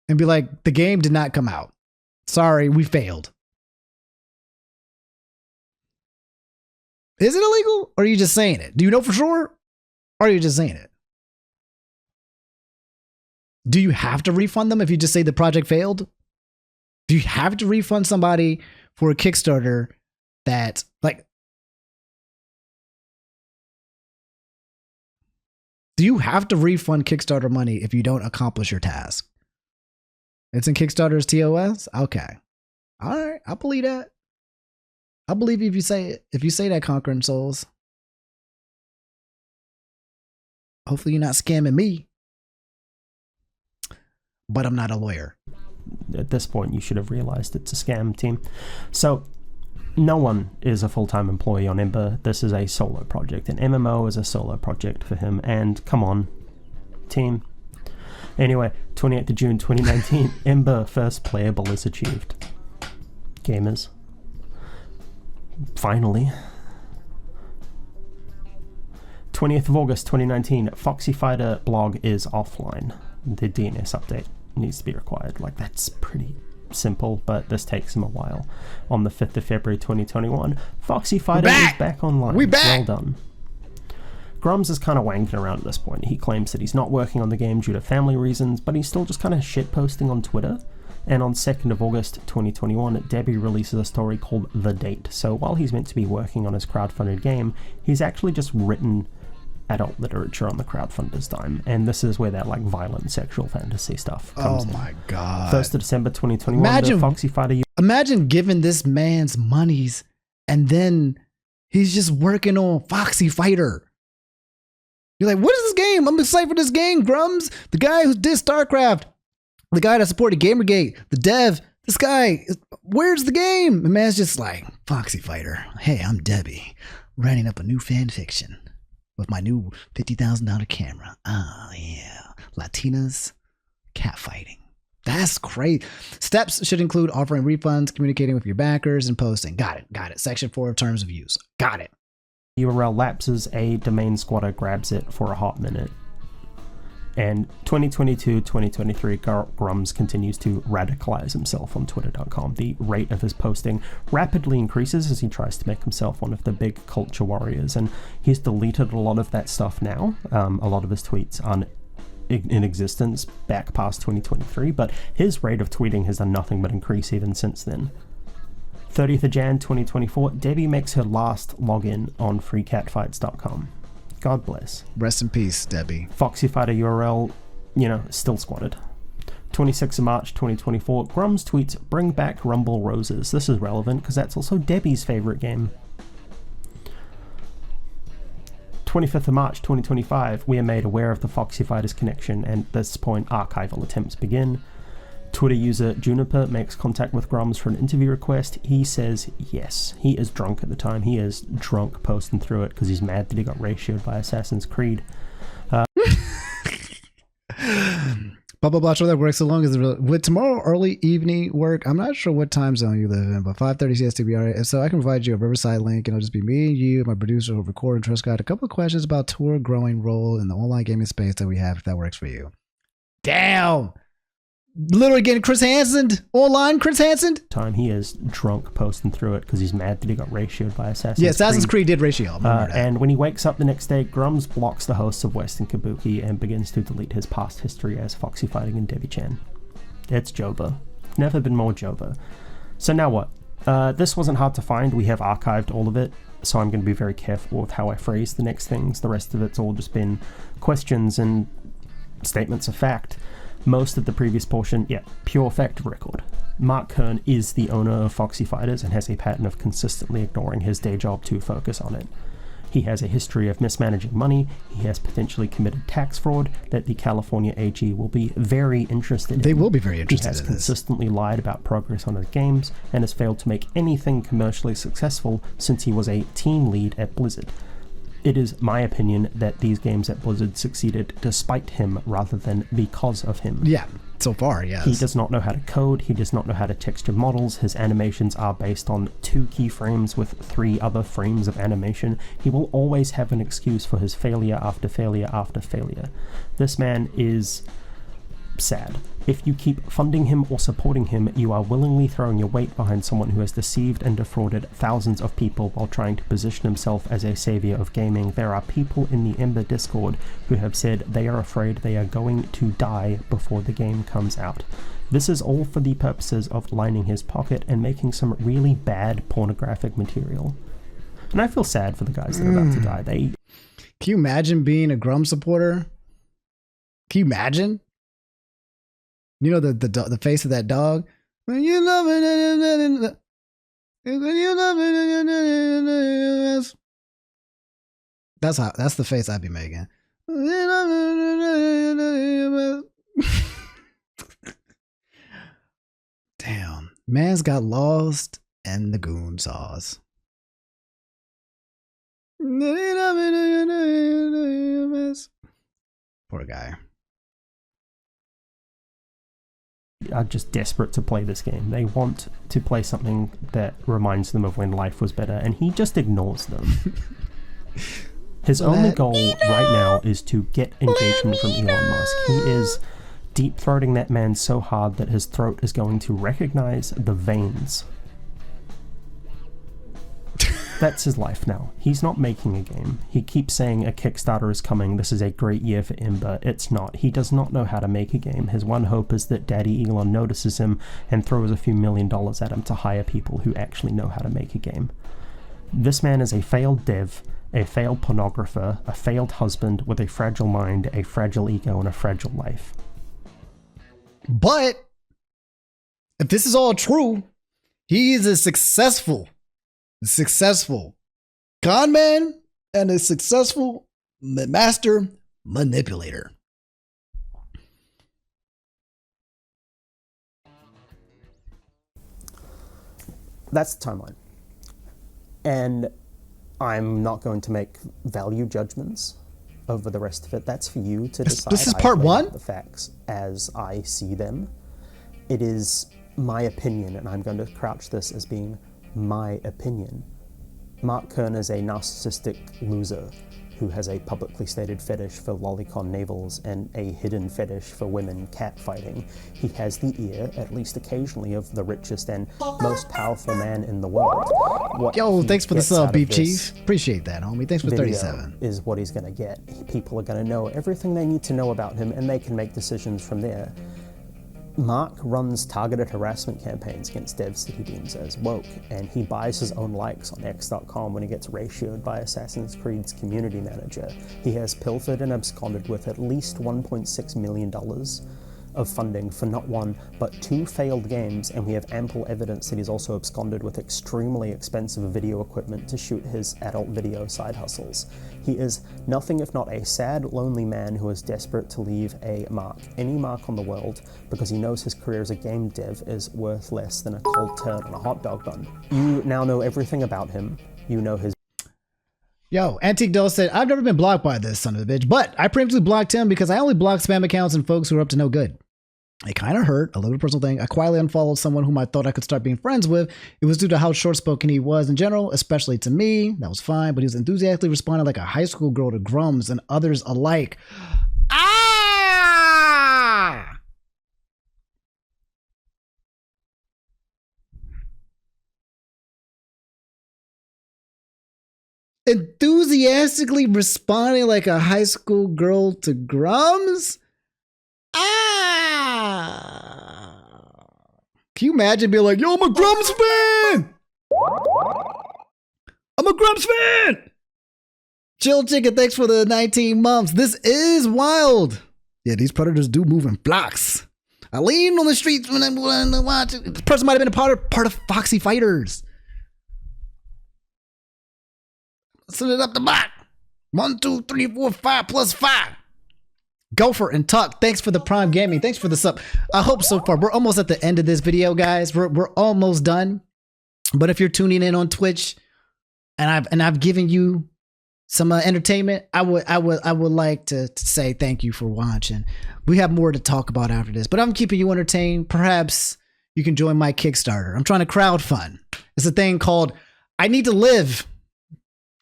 And be like, the game did not come out. Sorry, we failed. Is it illegal? Or are you just saying it? Do you know for sure? Or are you just saying it? Do you have to refund them if you just say the project failed? Do you have to refund somebody for a Kickstarter that, like, do you have to refund Kickstarter money if you don't accomplish your task? It's in Kickstarter's TOS? Okay. All right. I believe that. I believe you if you say it. If you say that, Conquering Souls. Hopefully you're not scamming me. But I'm not a lawyer. at this point you should have realized it's a scam, team. So no one is a full-time employee on Ember. This is a solo project. An MMO is a solo project for him, and come on, team. Anyway, 28th of June 2019, Ember first playable is achieved. Gamers. Finally. 20th of August 2019, Foxy Fighter blog is offline. The DNS update needs to be required. Like, that's pretty simple, but this takes him a while. On the 5th of February 2021, Foxy Fighter is back online. We back! Well done. Grums is kind of wanking around at this point. He claims that he's not working on the game due to family reasons, but he's still just kind of shitposting on Twitter. And on 2nd of August 2021, Debbie releases a story called The Date. So while he's meant to be working on his crowdfunded game, he's actually just written adult literature on the crowdfunder's dime. And this is where that like violent sexual fantasy stuff comes in. Oh my god. 1st of December 2021, the Foxy Fighter... Imagine giving this man's monies and then he's just working on Foxy Fighter. You're like, what is this game? I'm excited for this game, Grums. The guy who did StarCraft. The guy that supported Gamergate. The dev. This guy. Where's the game? The man's just like, Foxy Fighter. Hey, I'm Debbie. Writing up a new fan fiction with my new $50,000 camera. Oh, yeah. Latinas catfighting. That's great. Steps should include offering refunds, communicating with your backers, and posting. Got it. Got it. Section 4 of Terms of Use. Got it. URL lapses, a domain squatter grabs it for a hot minute. And 2022-2023, Grums continues to radicalize himself on Twitter.com. The rate of his posting rapidly increases as he tries to make himself one of the big culture warriors, and he's deleted a lot of that stuff now. A lot of his tweets aren't in existence back past 2023, but his rate of tweeting has done nothing but increase even since then. 30th of Jan 2024, Debbie makes her last login on freecatfights.com. God bless. Rest in peace, Debbie. Foxy Fighter URL, still squatted. 26th of March 2024, Grums tweets, bring back Rumble Roses. This is relevant because that's also Debbie's favorite game. 25th of March 2025, we are made aware of the Foxy Fighters connection, and at this point archival attempts begin. Twitter user Juniper makes contact with Grums for an interview request. He says yes. He is drunk at the time. He is drunk posting through it because he's mad that he got ratioed by Assassin's Creed. Blah, blah, blah. Sure that works so long as with tomorrow early evening work. I'm not sure what time zone you live in, but 5:30 CST be all right. So I can provide you a Riverside link, and it'll just be me and you, my producer, who record and trust guide. A couple of questions about Tor growing role in the online gaming space that we have, if that works for you. Damn. Literally getting Chris Hansen online. Chris Hansen. Time he is drunk posting through it because he's mad that he got ratioed by Assassin's Creed. Yeah, Assassin's Creed did ratio. And when he wakes up the next day, Grums blocks the hosts of Western Kabuki and begins to delete his past history as Foxy Fighting and Debbie Chan. It's Jova. Never been more Jova. So now what? This wasn't hard to find. We have archived all of it, so I'm going to be very careful with how I phrase the next things. The rest of it's all just been questions and statements of fact. Most of the previous portion, pure fact record. Mark Kern is the owner of Foxy Fighters and has a pattern of consistently ignoring his day job to focus on it. He has a history of mismanaging money. He has potentially committed tax fraud that the California AG will be very interested in. They will be very interested in this. He has consistently lied about progress on his games and has failed to make anything commercially successful since he was a team lead at Blizzard. It is my opinion that these games at Blizzard succeeded despite him rather than because of him. Yeah, so far, yes. He does not know how to code, he does not know how to texture models, his animations are based on 2 keyframes with 3 other frames of animation. He will always have an excuse for his failure after failure after failure. This man is sad. If you keep funding him or supporting him, you are willingly throwing your weight behind someone who has deceived and defrauded thousands of people while trying to position himself as a savior of gaming. There are people in the Ember Discord who have said they are afraid they are going to die before the game comes out. This is all for the purposes of lining his pocket and making some really bad pornographic material. And I feel sad for the guys that are about to die. Can you imagine being a Grums supporter? Can you imagine? You know the face of that dog? When you love it, when you love it, that's the face I'd be making. Man's got lost in the goon saws. Poor guy. Are just desperate to play this game. They want to play something that reminds them of when life was better, and he just ignores them. His only goal right now is to get engagement from Elon Musk. He is deep-throating that man so hard that his throat is going to recognize the veins. That's his life now. He's not making a game. He keeps saying a Kickstarter is coming. This is a great year for Ember. It's not. He does not know how to make a game. His one hope is that Daddy Elon notices him and throws a few $1 million at him to hire people who actually know how to make a game. This man is a failed dev, a failed pornographer, a failed husband with a fragile mind, a fragile ego, and a fragile life. But if this is all true, he is a successful con man and a successful master manipulator. That's the timeline. And I'm not going to make value judgments over the rest of it. That's for you to decide. This is part one? The facts as I see them. It is my opinion, and I'm going to crouch this as being my opinion. Mark Kern is a narcissistic loser who has a publicly stated fetish for lolicon navels and a hidden fetish for women catfighting. He has the ear, at least occasionally, of the richest and most powerful man in the world. Yo, thanks for the sub, Beef Chief. Appreciate that, homie. Thanks for 37. Is what he's going to get. People are going to know everything they need to know about him, and they can make decisions from there. Mark runs targeted harassment campaigns against devs that he deems as woke, and he buys his own likes on X.com when he gets ratioed by Assassin's Creed's community manager. He has pilfered and absconded with at least $1.6 million of funding for not one, but 2 failed games, and we have ample evidence that he's also absconded with extremely expensive video equipment to shoot his adult video side hustles. He is nothing if not a sad, lonely man who is desperate to leave a mark, any mark on the world, because he knows his career as a game dev is worth less than a cold turd on a hot dog bun. You now know everything about him. You know his... Yo, Antique Doe said, I've never been blocked by this son of a bitch, but I preemptively blocked him because I only block spam accounts and folks who are up to no good. It kind of hurt, a little personal thing. I quietly unfollowed someone whom I thought I could start being friends with. It was due to how short-spoken he was in general, especially to me. That was fine, but he was enthusiastically responding like a high school girl to Grums and others alike. Ah! Enthusiastically responding like a high school girl to Grums? Can you imagine being like, yo, I'm a Grums fan! I'm a Grums fan! Chill Chicken, thanks for the 19 months. This is wild. Yeah, these predators do move in flocks. I lean on the streets when I'm watching. This person might have been a part of Foxy Fighters. Send it up the back. 1, 2, 3, 4, 5 plus 5. Gopher and Tuck, thanks for the Prime Gaming. Thanks for the sub. I hope so far. We're almost at the end of this video, guys. We're almost done. But if you're tuning in on Twitch and I've given you some entertainment, I would like to say thank you for watching. We have more to talk about after this, but I'm keeping you entertained. Perhaps you can join my Kickstarter. I'm trying to crowdfund. It's a thing called I Need to Live.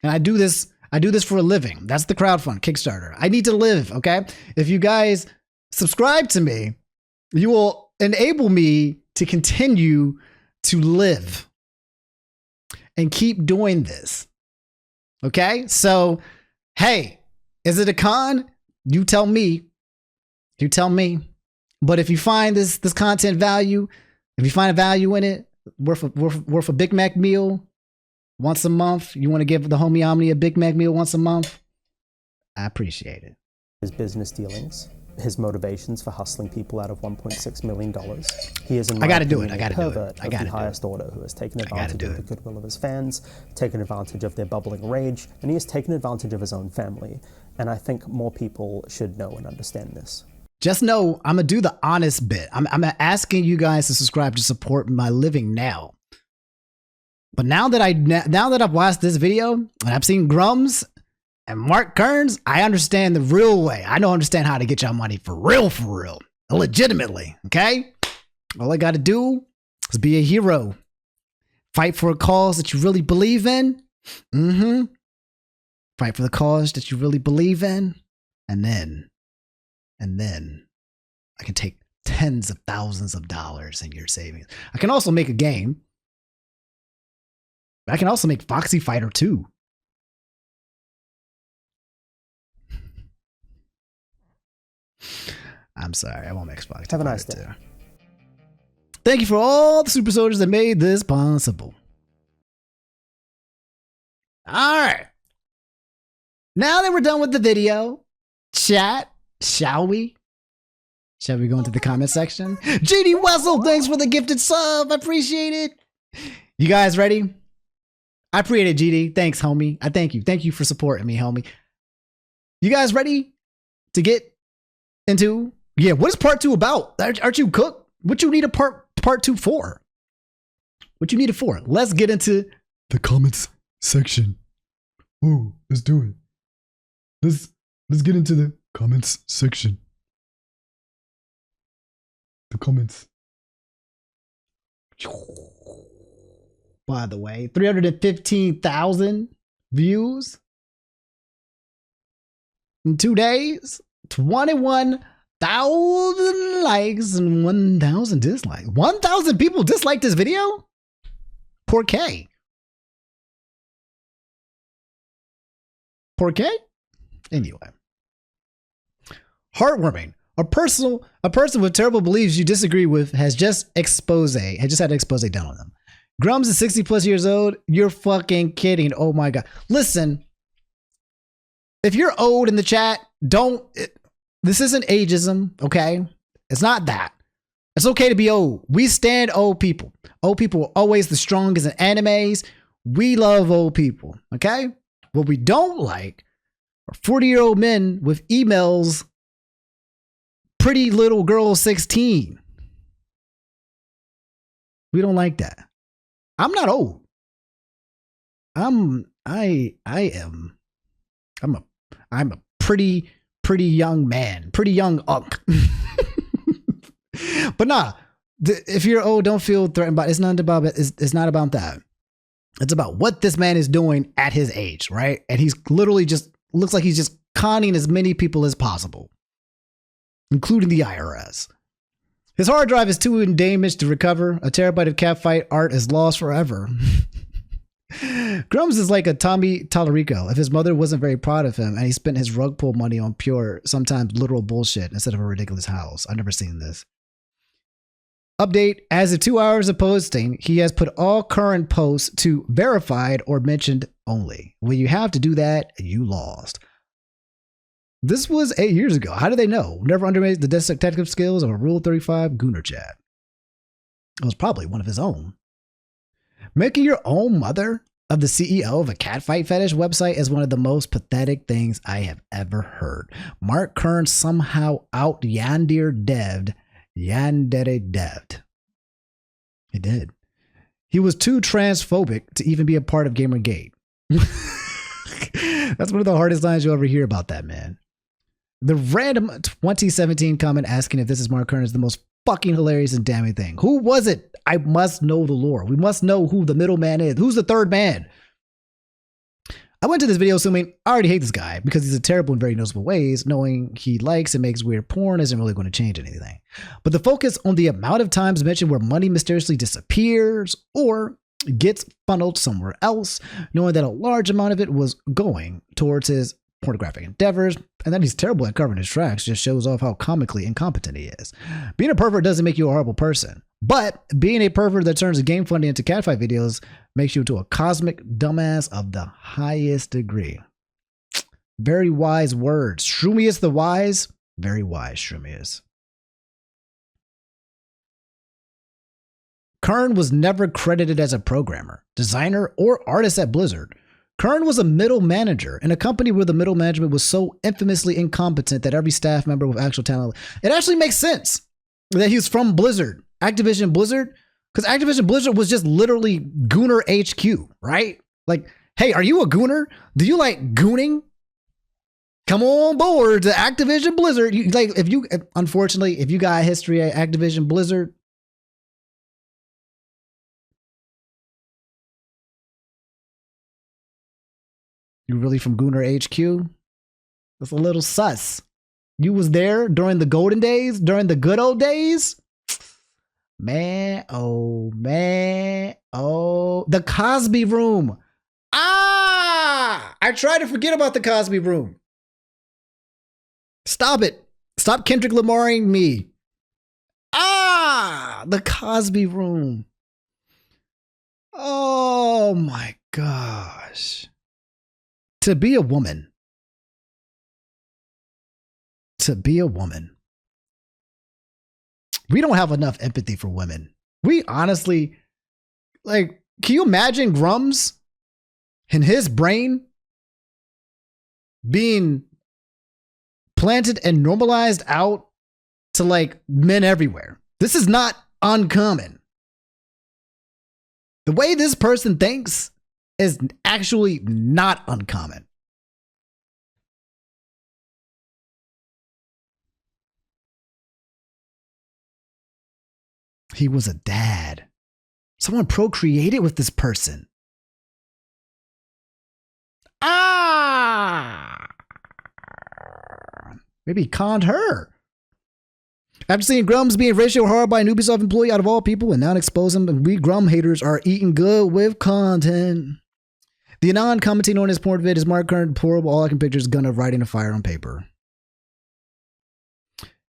And I do this for a living. That's the crowdfund Kickstarter. I need to live, okay? If you guys subscribe to me, you will enable me to continue to live and keep doing this. Okay? So, hey, is it a con? You tell me. You tell me. But if you find this content value, if you find a value in it, worth a Big Mac meal once a month, you want to give the homie Omni a Big Mac meal once a month, I appreciate it. His business dealings, his motivations for hustling people out of $1.6 million. He is a pervert of the highest order who has taken advantage of the goodwill of his fans, taken advantage of their bubbling rage, and he has taken advantage of his own family. And I think more people should know and understand this. just know I'm gonna do the honest bit. I'm asking you guys to subscribe to support my living now. But now that I've watched this video and I've seen Grummz and Mark Kern's, I understand the real way. I don't understand how to get y'all money for real, legitimately. Okay, all I got to do is be a hero, fight for a cause that you really believe in. Fight for the cause that you really believe in, and then I can take tens of thousands of dollars in your savings. I can also make a game. I can also make Foxy Fighter 2. I'm sorry, I won't make Foxy Have a Fighter nice 2. day. Thank you for all the super soldiers that made this possible. All right. Now that we're done with the video, chat, shall we? Shall we go into the comment section? JD Wessel, thanks for the gifted sub. I appreciate it. You guys ready? I appreciate it, GD. Thanks, homie. I thank you. Thank you for supporting me, homie. You guys ready to get into, what is part 2 about? Aren't you cooked? What you need a part 2 for? What you need it for? Let's get into the comments section. Ooh, let's do it. Let's get into the comments section. The comments. By the way, 315,000 views in 2 days, 21,000 likes and 1,000 dislikes. 1,000 people disliked this video? Poor K. Poor K? Anyway. Heartwarming. A person with terrible beliefs you disagree with has just had an expose done on them. Grums is 60 plus years old. You're fucking kidding. Oh my God. Listen, if you're old in the chat, this isn't ageism, okay? It's not that. It's okay to be old. We stand old people. Old people are always the strongest in animes. We love old people, okay? What we don't like are 40-year-old men with emails, pretty little girl 16. We don't like that. I'm not old. I'm a pretty young man, pretty young unk. But nah, if you're old, don't feel threatened by it. It's not about that. It's about what this man is doing at his age, right? And he's literally looks like he's just conning as many people as possible, including the IRS. His hard drive is too damaged to recover. A terabyte of catfight art is lost forever. Grums is like a Tommy Tallarico if his mother wasn't very proud of him and he spent his rug pull money on pure, sometimes literal bullshit instead of a ridiculous house. I've never seen this. Update, as of 2 hours of posting, he has put all current posts to verified or mentioned only. When you have to do that, you lost. This was 8 years ago. How did they know? Never underrated the detective skills of a Rule 35 Gunnar chat. It was probably one of his own. Making your own mother of the CEO of a catfight fetish website is one of the most pathetic things I have ever heard. Mark Kern somehow out yandere deved. He did. He was too transphobic to even be a part of Gamergate. That's one of the hardest lines you'll ever hear about that man. The random 2017 comment asking if this is Mark Kern is the most fucking hilarious and damning thing. Who was it? I must know the lore. We must know who the middleman is. Who's the third man? I went to this video assuming I already hate this guy because he's a terrible in very noticeable ways. Knowing he likes and makes weird porn isn't really going to change anything. But the focus on the amount of times mentioned where money mysteriously disappears or gets funneled somewhere else, knowing that a large amount of it was going towards his pornographic endeavors, and that he's terrible at covering his tracks just shows off how comically incompetent he is. Being a pervert doesn't make you a horrible person, but being a pervert that turns game funding into catfight videos makes you into a cosmic dumbass of the highest degree. Very wise words. Shroomius the wise. Very wise, Shroomius. Kern was never credited as a programmer, designer, or artist at Blizzard. Kern was a middle manager in a company where the middle management was so infamously incompetent that every staff member with actual talent. It actually makes sense that he's from Blizzard, Activision Blizzard, because Activision Blizzard was just literally Gooner HQ, right? Like, hey, are you a Gooner? Do you like gooning? Come on board to Activision Blizzard. Unfortunately, if you got history at Activision Blizzard, you really from Gooner HQ? That's a little sus. You was there during the golden days, during the good old days? Man, oh, the Cosby Room. I tried to forget about the Cosby Room. Stop it. Stop Kendrick Lamaring me. The Cosby Room. Oh my gosh. To be a woman. We don't have enough empathy for women. We honestly, can you imagine Grums in his brain being planted and normalized out to men everywhere? This is not uncommon. The way this person thinks is actually not uncommon. He was a dad. Someone procreated with this person. Maybe he conned her. After seeing Grums being racial horror by an Ubisoft employee out of all people and now expose him, we Grum haters are eating good with content. The anon commenting on his porn vid is Mark Kern, horrible. All I can picture is Gunnar writing a fire on paper.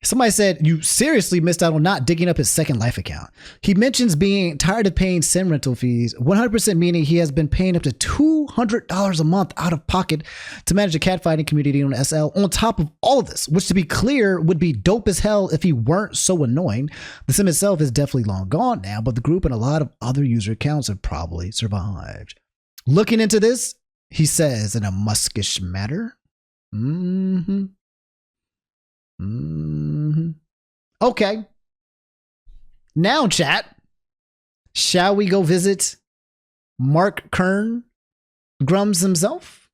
Somebody said, you seriously missed out on not digging up his Second Life account. He mentions being tired of paying sim rental fees, 100% meaning he has been paying up to $200 a month out of pocket to manage a catfighting community on SL on top of all of this, which to be clear would be dope as hell if he weren't so annoying. The sim itself is definitely long gone now, but the group and a lot of other user accounts have probably survived. Looking into this, he says in a muskish manner. Okay. Now, chat, shall we go visit Mark Kern, Grums himself?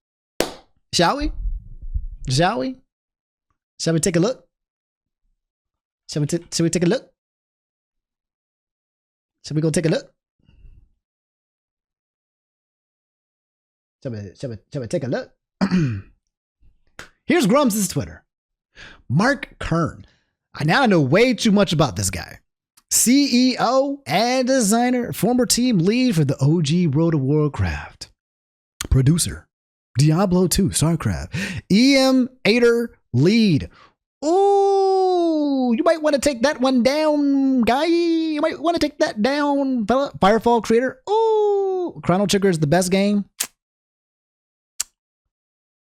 Shall we? Shall we take a look? Shall we take a look? Shall we go take a look? Shall we take a look? Here's Grums' Twitter. Mark Kern. Now I know way too much about this guy. CEO and designer, former team lead for the OG World of Warcraft. Producer, Diablo 2, StarCraft. EM8er lead. Ooh, you might want to take that one down, guy. You might want to take that down, fella. Firefall creator. Ooh, Chrono Trigger is the best game.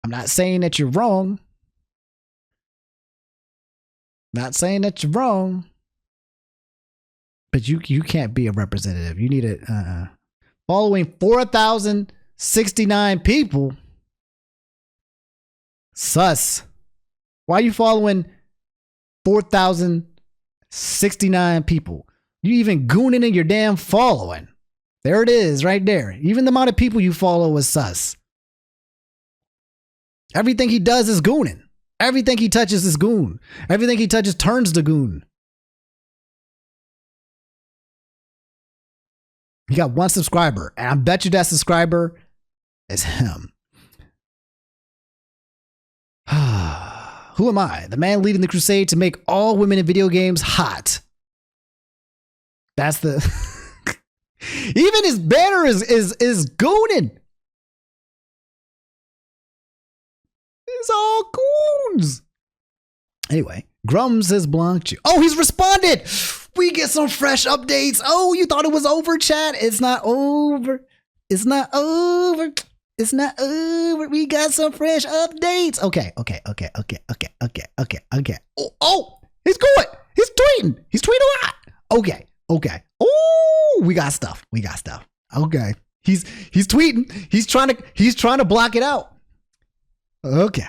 I'm not saying that you're wrong. Not saying that you're wrong, but you can't be a representative. You need a following 4,069 people. Sus. Why are you following 4,069 people? You even gooning in your damn following. There it is, right there. Even the amount of people you follow is sus. Everything he does is gooning. Everything he touches is goon. Everything he touches turns to goon. He got one subscriber, and I bet you that subscriber is him. Who am I? The man leading the crusade to make all women in video games hot. That's the... Even his banner is gooning. It's all goons. Anyway, Grums has blocked you. Oh, he's responded. We get some fresh updates. Oh, you thought it was over, chat? It's not over. It's not over. It's not over. We got some fresh updates. Okay. Oh, he's going. He's tweeting. He's tweeting a lot. Okay. Oh, we got stuff. Okay. He's tweeting. He's trying to block it out. Okay.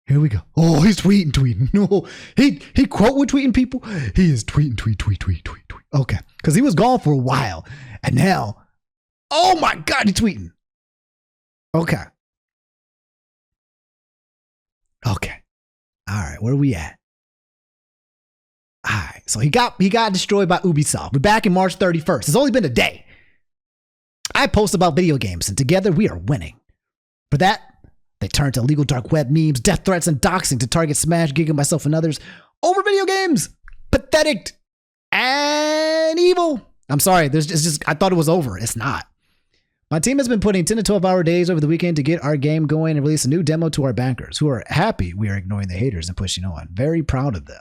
Here we go. Oh, he's tweeting. No, he quote tweeting people. He is tweeting. Okay, because he was gone for a while, and now, oh my God, he's tweeting. Okay. All right, where are we at? All right, so he got destroyed by Ubisoft. We're back in March 31st. It's only been a day. I post about video games, and together we are winning. For that, they turned to illegal dark web memes, death threats, and doxing to target Smash, Giga, myself, and others over video games. Pathetic and evil. I'm sorry, I thought it was over. It's not. My team has been putting 10 to 12-hour days over the weekend to get our game going and release a new demo to our bankers, who are happy we are ignoring the haters and pushing on. Very proud of them.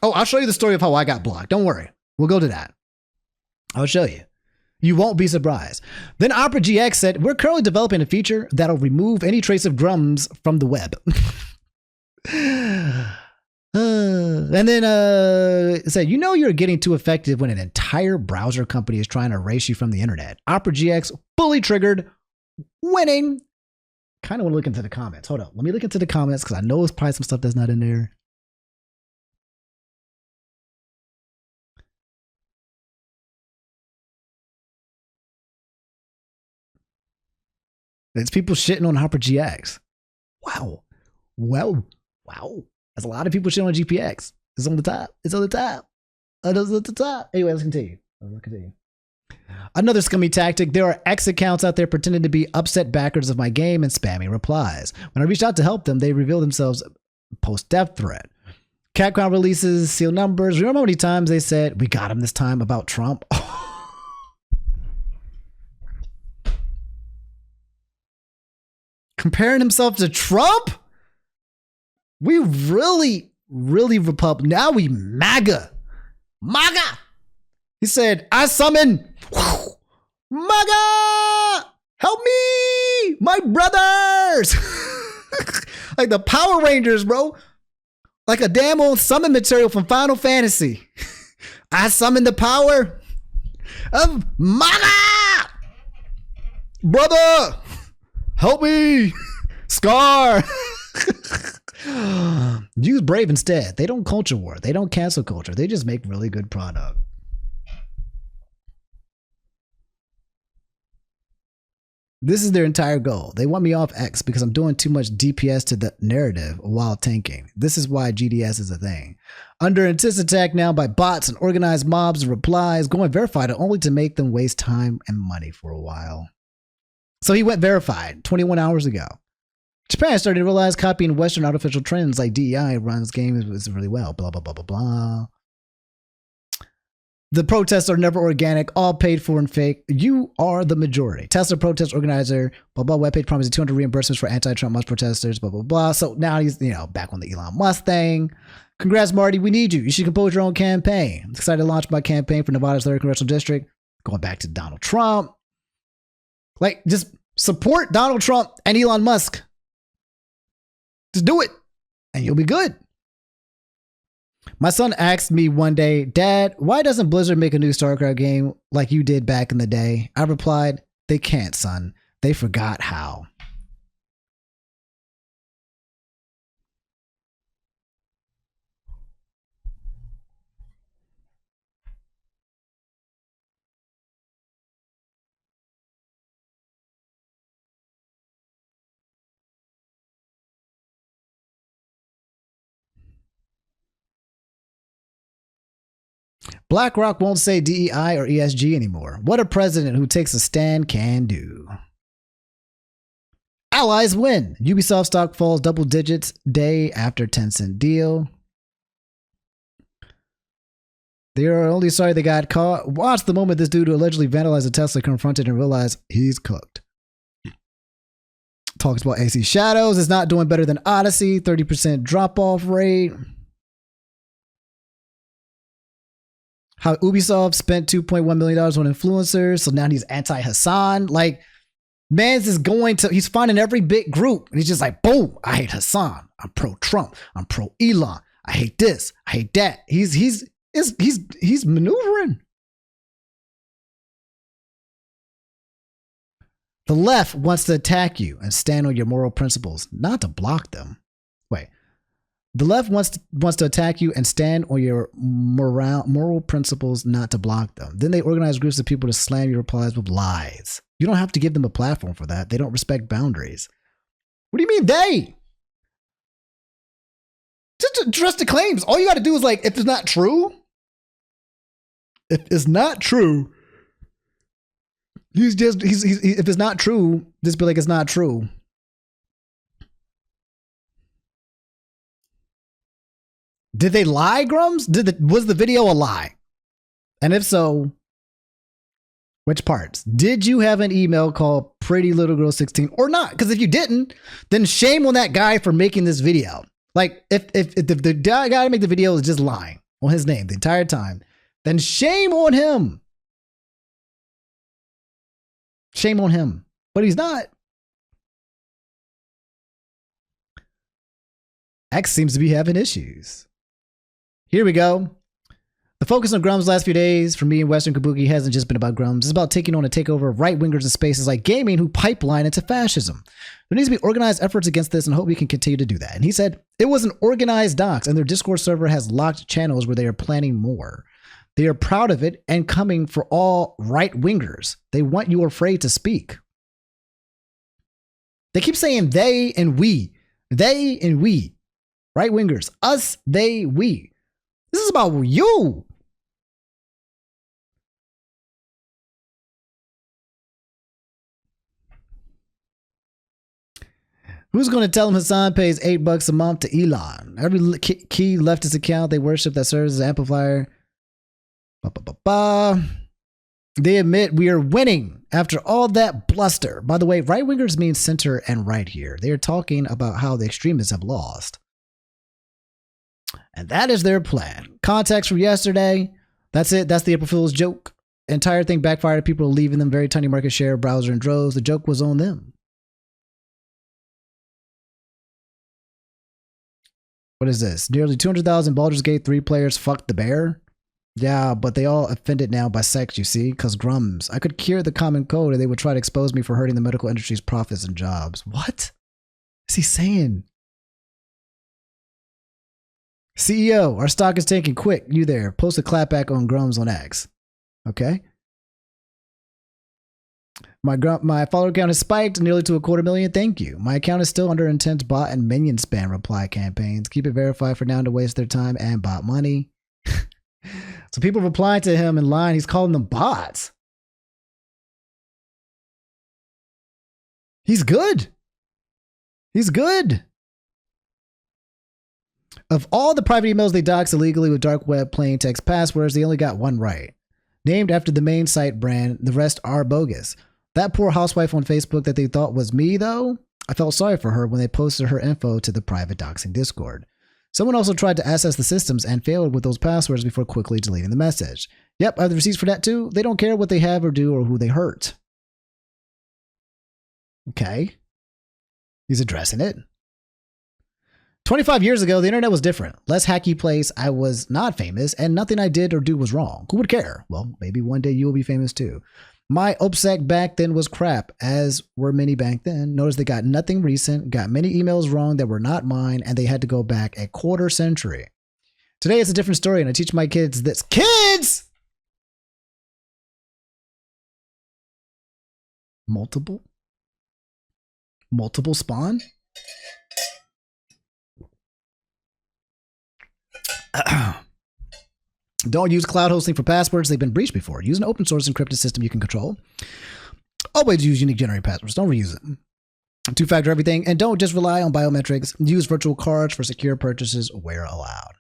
Oh, I'll show you the story of how I got blocked. Don't worry. We'll go to that. I'll show you. You won't be surprised. Then Opera GX said, we're currently developing a feature that'll remove any trace of Grums from the web. And then it said, you know you're getting too effective when an entire browser company is trying to erase you from the internet. Opera GX fully triggered, winning. Kind of want to look into the comments. Hold up. Let me look into the comments because I know there's probably some stuff that's not in there. It's people shitting on Opera GX. Wow. Well, wow. There's a lot of people shitting on GPX. It's on the top. It's on the top. It's at the top. Anyway, let's continue. Another scummy tactic. There are X accounts out there pretending to be upset backers of my game and spamming replies. When I reached out to help them, they reveal themselves post-death threat. Capcom releases seal numbers. Remember how many times they said, we got him this time about Trump? Comparing himself to Trump? We really Republic. Now we MAGA. MAGA! He said, I summon MAGA! Help me! My brothers! Like the Power Rangers, bro. Like a damn old summon material from Final Fantasy. I summon the power of MAGA! Brother! Help me! Scar! Use Brave instead. They don't culture war. They don't cancel culture. They just make really good product. This is their entire goal. They want me off X because I'm doing too much DPS to the narrative while tanking. This is why GDS is a thing. Under intense attack now by bots and organized mobs and replies, going verified only to make them waste time and money for a while. So he went verified 21 hours ago. Japan started to realize copying Western artificial trends like DEI runs games really well. Blah, blah, blah, blah, blah. The protests are never organic, all paid for and fake. You are the majority. Tesla protest organizer, blah, blah, webpage promises 200 reimbursements for anti-Trump Musk protesters, blah, blah, blah. So now he's, back on the Elon Musk thing. Congrats, Marty. We need you. You should compose your own campaign. I'm excited to launch my campaign for Nevada's 3rd Congressional District. Going back to Donald Trump. Like, just support Donald Trump and Elon Musk. Just do it, and you'll be good. My son asked me one day, Dad, why doesn't Blizzard make a new StarCraft game like you did back in the day? I replied, they can't, son. They forgot how. BlackRock won't say DEI or ESG anymore. What a president who takes a stand can do. Allies win. Ubisoft stock falls double digits day after Tencent deal. They are only sorry they got caught. Watch the moment this dude who allegedly vandalized a Tesla confronted and realized he's cooked. Talks about AC Shadows is not doing better than Odyssey. 30% drop-off rate. How Ubisoft spent $2.1 million on influencers, so now he's anti-Hassan. Like, man's is going to, he's finding every big group, and he's just like, boom, I hate Hassan. I'm pro-Trump. I'm pro-Elon. I hate this. I hate that. He's He's maneuvering. The left wants to attack you and stand on your moral principles, not to block them. Wait. The left wants to attack you and stand on your moral principles, not to block them. Then they organize groups of people to slam your replies with lies. You don't have to give them a platform for that. They don't respect boundaries. What do you mean they? Just address the claims. All you got to do is like, if it's not true, if it's not true, if it's not true, just be like, it's not true. Did they lie, Grums? Was the video a lie? And if so, which parts? Did you have an email called Pretty Little Girl 16 or not? Because if you didn't, then shame on that guy for making this video. Like, if the guy to make the video is just lying on his name the entire time, then shame on him. Shame on him. But he's not. X seems to be having issues. Here we go. The focus on Grums last few days for me in Western Kabuki hasn't just been about Grums. It's about taking on a takeover of right-wingers in spaces like gaming who pipeline into fascism. There needs to be organized efforts against this and I hope we can continue to do that. And he said, it was an organized dox and their Discord server has locked channels where they are planning more. They are proud of it and coming for all right-wingers. They want you afraid to speak. They keep saying they and we. They and we. Right-wingers. Us, they, we. This is about you. Who's going to tell him Hassan pays $8 a month to Elon? Every key leftist account they worship that serves as an amplifier. They admit we are winning after all that bluster. By the way, right-wingers mean center and right here. They are talking about how the extremists have lost. And that is their plan. Context from yesterday. That's it. That's the April Fool's joke. Entire thing backfired. People are leaving them very tiny market share, browser and droves. The joke was on them. What is this? Nearly 200,000 Baldur's Gate 3 players fucked the bear? Yeah, but they all offended now by sex, you see, because Grums. I could cure the common code and they would try to expose me for hurting the medical industry's profits and jobs. What is he saying? CEO, our stock is tanking. Quick, you there. Post a clapback on Grums on X. Okay. My follower count has spiked nearly to 250,000. Thank you. My account is still under intense bot and minion spam reply campaigns. Keep it verified for now to waste their time and bot money. So people replying to him in line, he's calling them bots. He's good. He's good. Of all the private emails they doxed illegally with dark web plain text passwords, they only got one right. Named after the main site brand, the rest are bogus. That poor housewife on Facebook that they thought was me, though, I felt sorry for her when they posted her info to the private doxing Discord. Someone also tried to access the systems and failed with those passwords before quickly deleting the message. Yep, I have the receipts for that too. They don't care what they have or do or who they hurt. Okay. He's addressing it. 25 years ago, the internet was different. Less hacky place. I was not famous and nothing I did or do was wrong. Who would care? Well, maybe one day you will be famous too. My OPSEC back then was crap, as were many back then. Notice they got nothing recent, got many emails wrong that were not mine, and they had to go back a quarter century. Today it's a different story, and I teach my kids this. Kids! Multiple spawn? Don't use cloud hosting for passwords. They've been breached before. Use an open source encrypted system you can control. Always use unique generated passwords. Don't reuse them. Two-factor everything. And don't just rely on biometrics. Use virtual cards for secure purchases where allowed.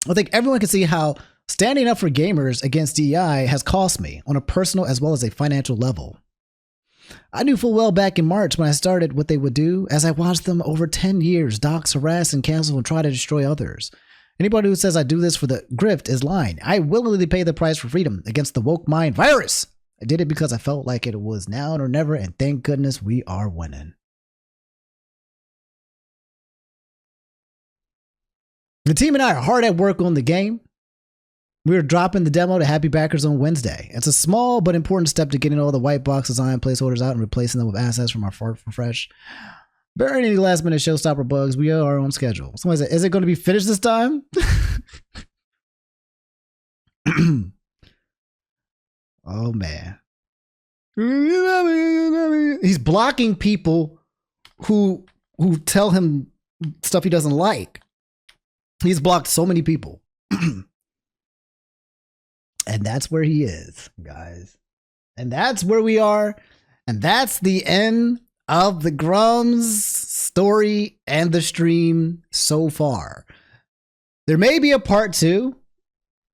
I think everyone can see how standing up for gamers against DEI has cost me on a personal as well as a financial level. I knew full well back in March when I started what they would do, as I watched them over 10 years dox, harass, and cancel and try to destroy others. Anybody who says I do this for the grift is lying. I willingly pay the price for freedom against the woke mind virus. I did it because I felt like it was now or never, and thank goodness we are winning. The team and I are hard at work on the game. We're dropping the demo to happy backers on Wednesday. It's a small but important step to getting all the white box design placeholders out and replacing them with assets from our Fart for Fresh. Barring any last minute showstopper bugs, we are on schedule. Someone said, is it going to be finished this time? Oh man. He's blocking people who tell him stuff he doesn't like. He's blocked so many people. And that's where he is, guys. And that's where we are. And that's the end of the Grums story and the stream so far. There may be a part 2.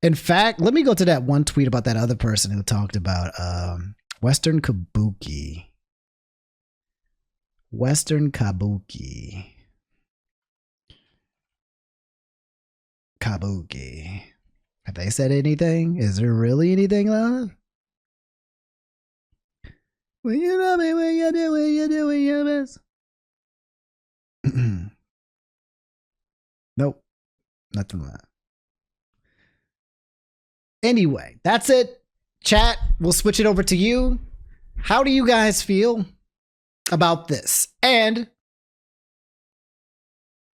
In fact, let me go to that one tweet about that other person who talked about Western Kabuki. Western Kabuki. Kabuki. Have they said anything? Is there really anything left? Will you know me when you do your best? Nope. Nothing left. Anyway, that's it. Chat, we'll switch it over to you. How do you guys feel about this? And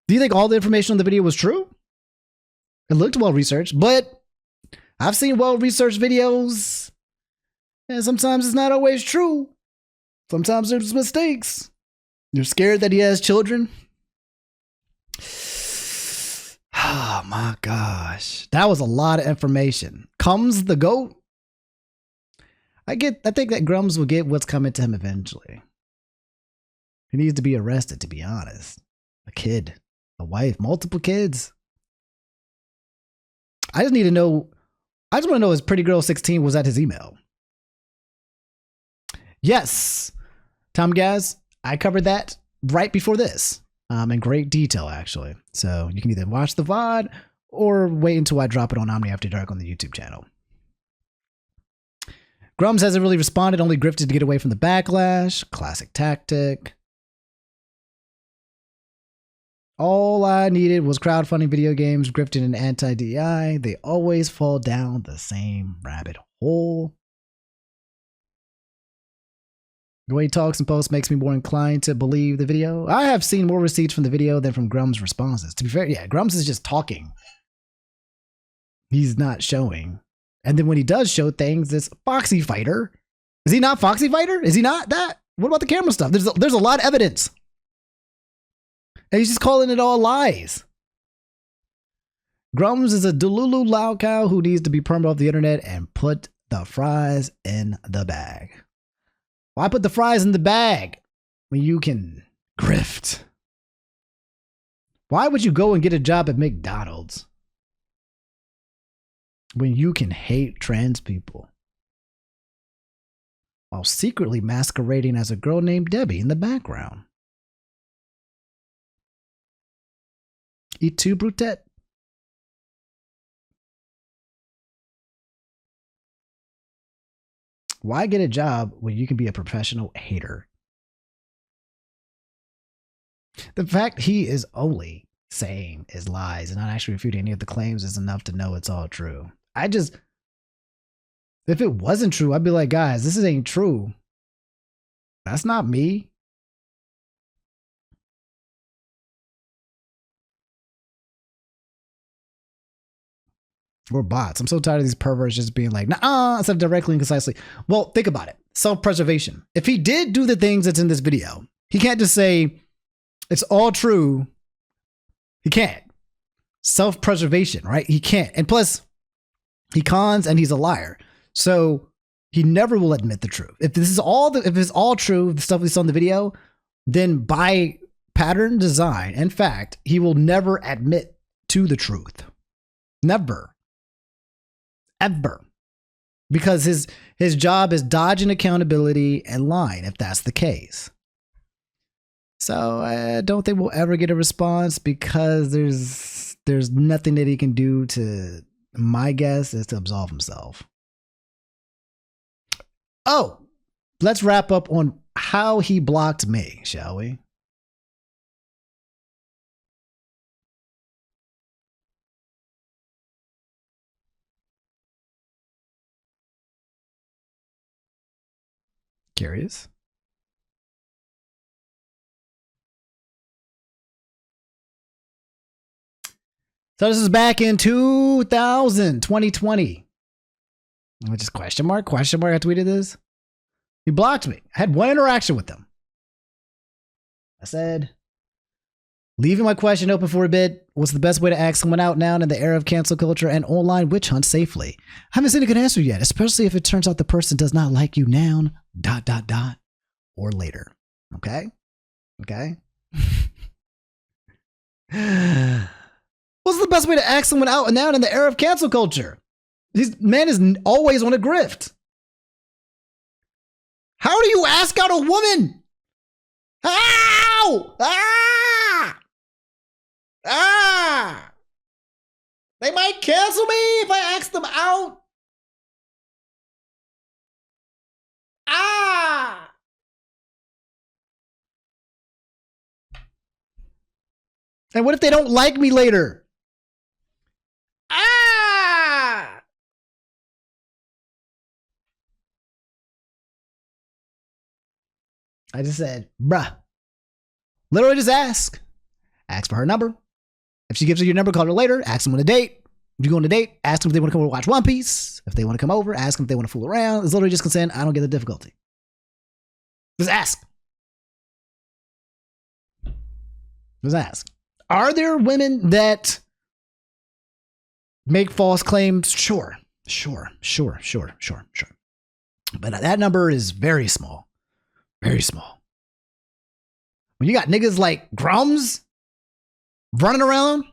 do you think all the information on the video was true? It looked well researched, but I've seen well researched videos, and sometimes it's not always true. Sometimes there's mistakes. You're scared that he has children. Oh my gosh. That was a lot of information. Comes the GOAT. I think that Grums will get what's coming to him eventually. He needs to be arrested, to be honest. A kid, a wife, multiple kids. I just want to know his pretty girl 16 was at his email. Yes. Tom Gaz, I covered that right before this. In great detail, actually. So you can either watch the VOD or wait until I drop it on Omni After Dark on the YouTube channel. Grums hasn't really responded, only grifted to get away from the backlash. Classic tactic. All I needed was crowdfunding video games, grifting and anti-DI. They always fall down the same rabbit hole. The way he talks and posts makes me more inclined to believe the video. I have seen more receipts from the video than from Grums' responses. To be fair, yeah, Grums is just talking. He's not showing. And then when he does show things, it's Foxy Fighter. Is he not Foxy Fighter? Is he not that? What about the camera stuff? There's a lot of evidence. And he's just calling it all lies. Grums is a Delulu loud cow who needs to be permanent off the internet and put the fries in the bag. Why put the fries in the bag when you can grift? Why would you go and get a job at McDonald's when you can hate trans people while secretly masquerading as a girl named Debbie in the background? Eat two, Brutette. Why get a job when you can be a professional hater? The fact he is only saying is lies and not actually refuting any of the claims is enough to know it's all true. If it wasn't true, I'd be like, guys, this ain't true. That's not me. Or bots. I'm so tired of these perverts just being like, nah, instead of directly and concisely. Well, think about it. Self-preservation. If he did do the things that's in this video, he can't just say it's all true. He can't. Self-preservation, right? He can't. And plus, he cons and he's a liar. So he never will admit the truth. If it's all true, the stuff we saw in the video, then by pattern design and fact, he will never admit to the truth. Never. Ever. Because his job is dodging accountability and lying, if that's the case. So I don't think we'll ever get a response because there's nothing that he can do to, my guess is to absolve himself. Oh, let's wrap up on how he blocked me, shall we? Curious. So this is back in 2020. Just question mark. I tweeted this. He blocked me. I had one interaction with him. I said, leaving my question open for a bit. What's the best way to ask someone out now in the era of cancel culture and online witch hunt safely? I haven't seen a good answer yet, especially if it turns out the person does not like you now, ... or later. Okay? What's the best way to ask someone out and now in the era of cancel culture? This man is always on a grift. How do you ask out a woman? Ow! They might cancel me if I ask them out. And what if they don't like me later? I just said, bruh. Literally just ask. Ask for her number. If she gives you your number, call her later. Ask them on a date. If you go on a date, ask them if they want to come over and watch One Piece. If they want to come over, ask them if they want to fool around. It's literally just consent. I don't get the difficulty. Just ask. Just ask. Are there women that make false claims? Sure. But that number is very small. Very small. When you got niggas like Grums running around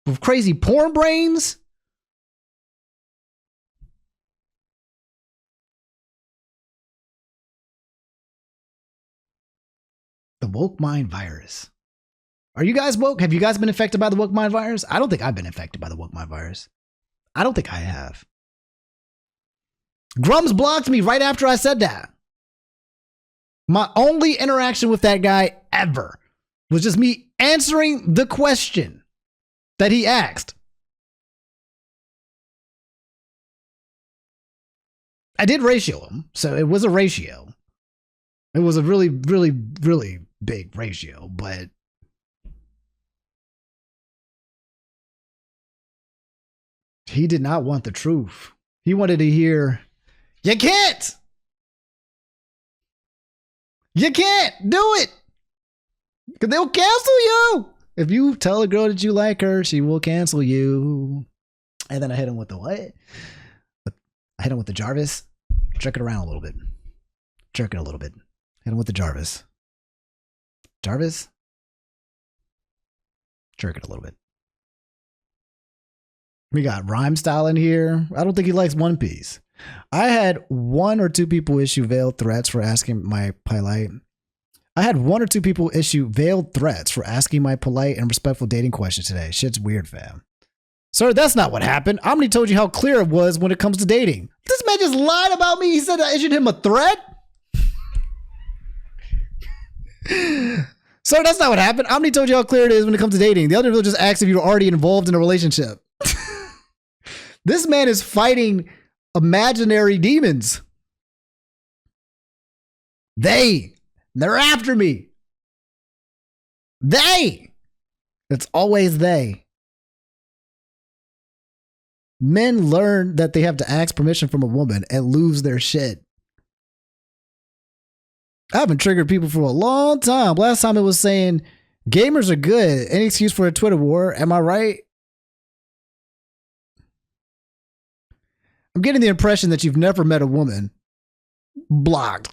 with crazy porn brains, the woke mind virus. Are you guys woke? Have you guys been infected by the woke mind virus? I don't think I've been infected by the woke mind virus. I don't think I have. Grums blocked me right after I said that. My only interaction with that guy ever was just me answering the question that he asked. I did ratio him, so it was a ratio. It was a really, really, really big ratio, but he did not want the truth. He wanted to hear, you can't! You can't do it! Because they'll cancel you! If you tell a girl that you like her, she will cancel you. And then I hit him with the what? I hit him with the Jarvis. Jerk it around a little bit. Jerk it a little bit. Hit him with the Jarvis. Jarvis? Jerk it a little bit. We got rhyme style in here. I don't think he likes One Piece. I had 1 or 2 people issue veiled threats for asking my polite. I had 1 or 2 people issue veiled threats for asking my polite and respectful dating question today. Shit's weird, fam. Sir, that's not what happened. Omni told you how clear it was when it comes to dating. This man just lied about me. He said I issued him a threat. Sir, that's not what happened. Omni told you how clear it is when it comes to dating. The other people just asked if you're already involved in a relationship. This man is fighting imaginary demons. They're after me. It's always they. Men learn that they have to ask permission from a woman and lose their shit. I haven't triggered people for a long time. Last time it was saying gamers are good. Any excuse for a Twitter war. Am I right? I'm getting the impression that you've never met a woman. Blocked.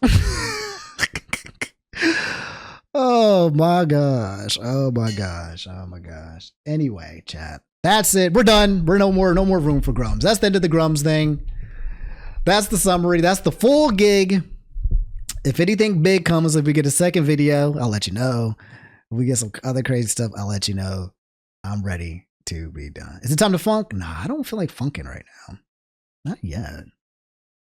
Oh my gosh. Anyway, chat. That's it. We're done. We're no more room for Grums. That's the end of the Grums thing. That's the summary. That's the full gig. If anything big comes, if we get a second video, I'll let you know. If we get some other crazy stuff, I'll let you know. I'm ready to be done. Is it time to funk? Nah, I don't feel like funking right now. Not yet.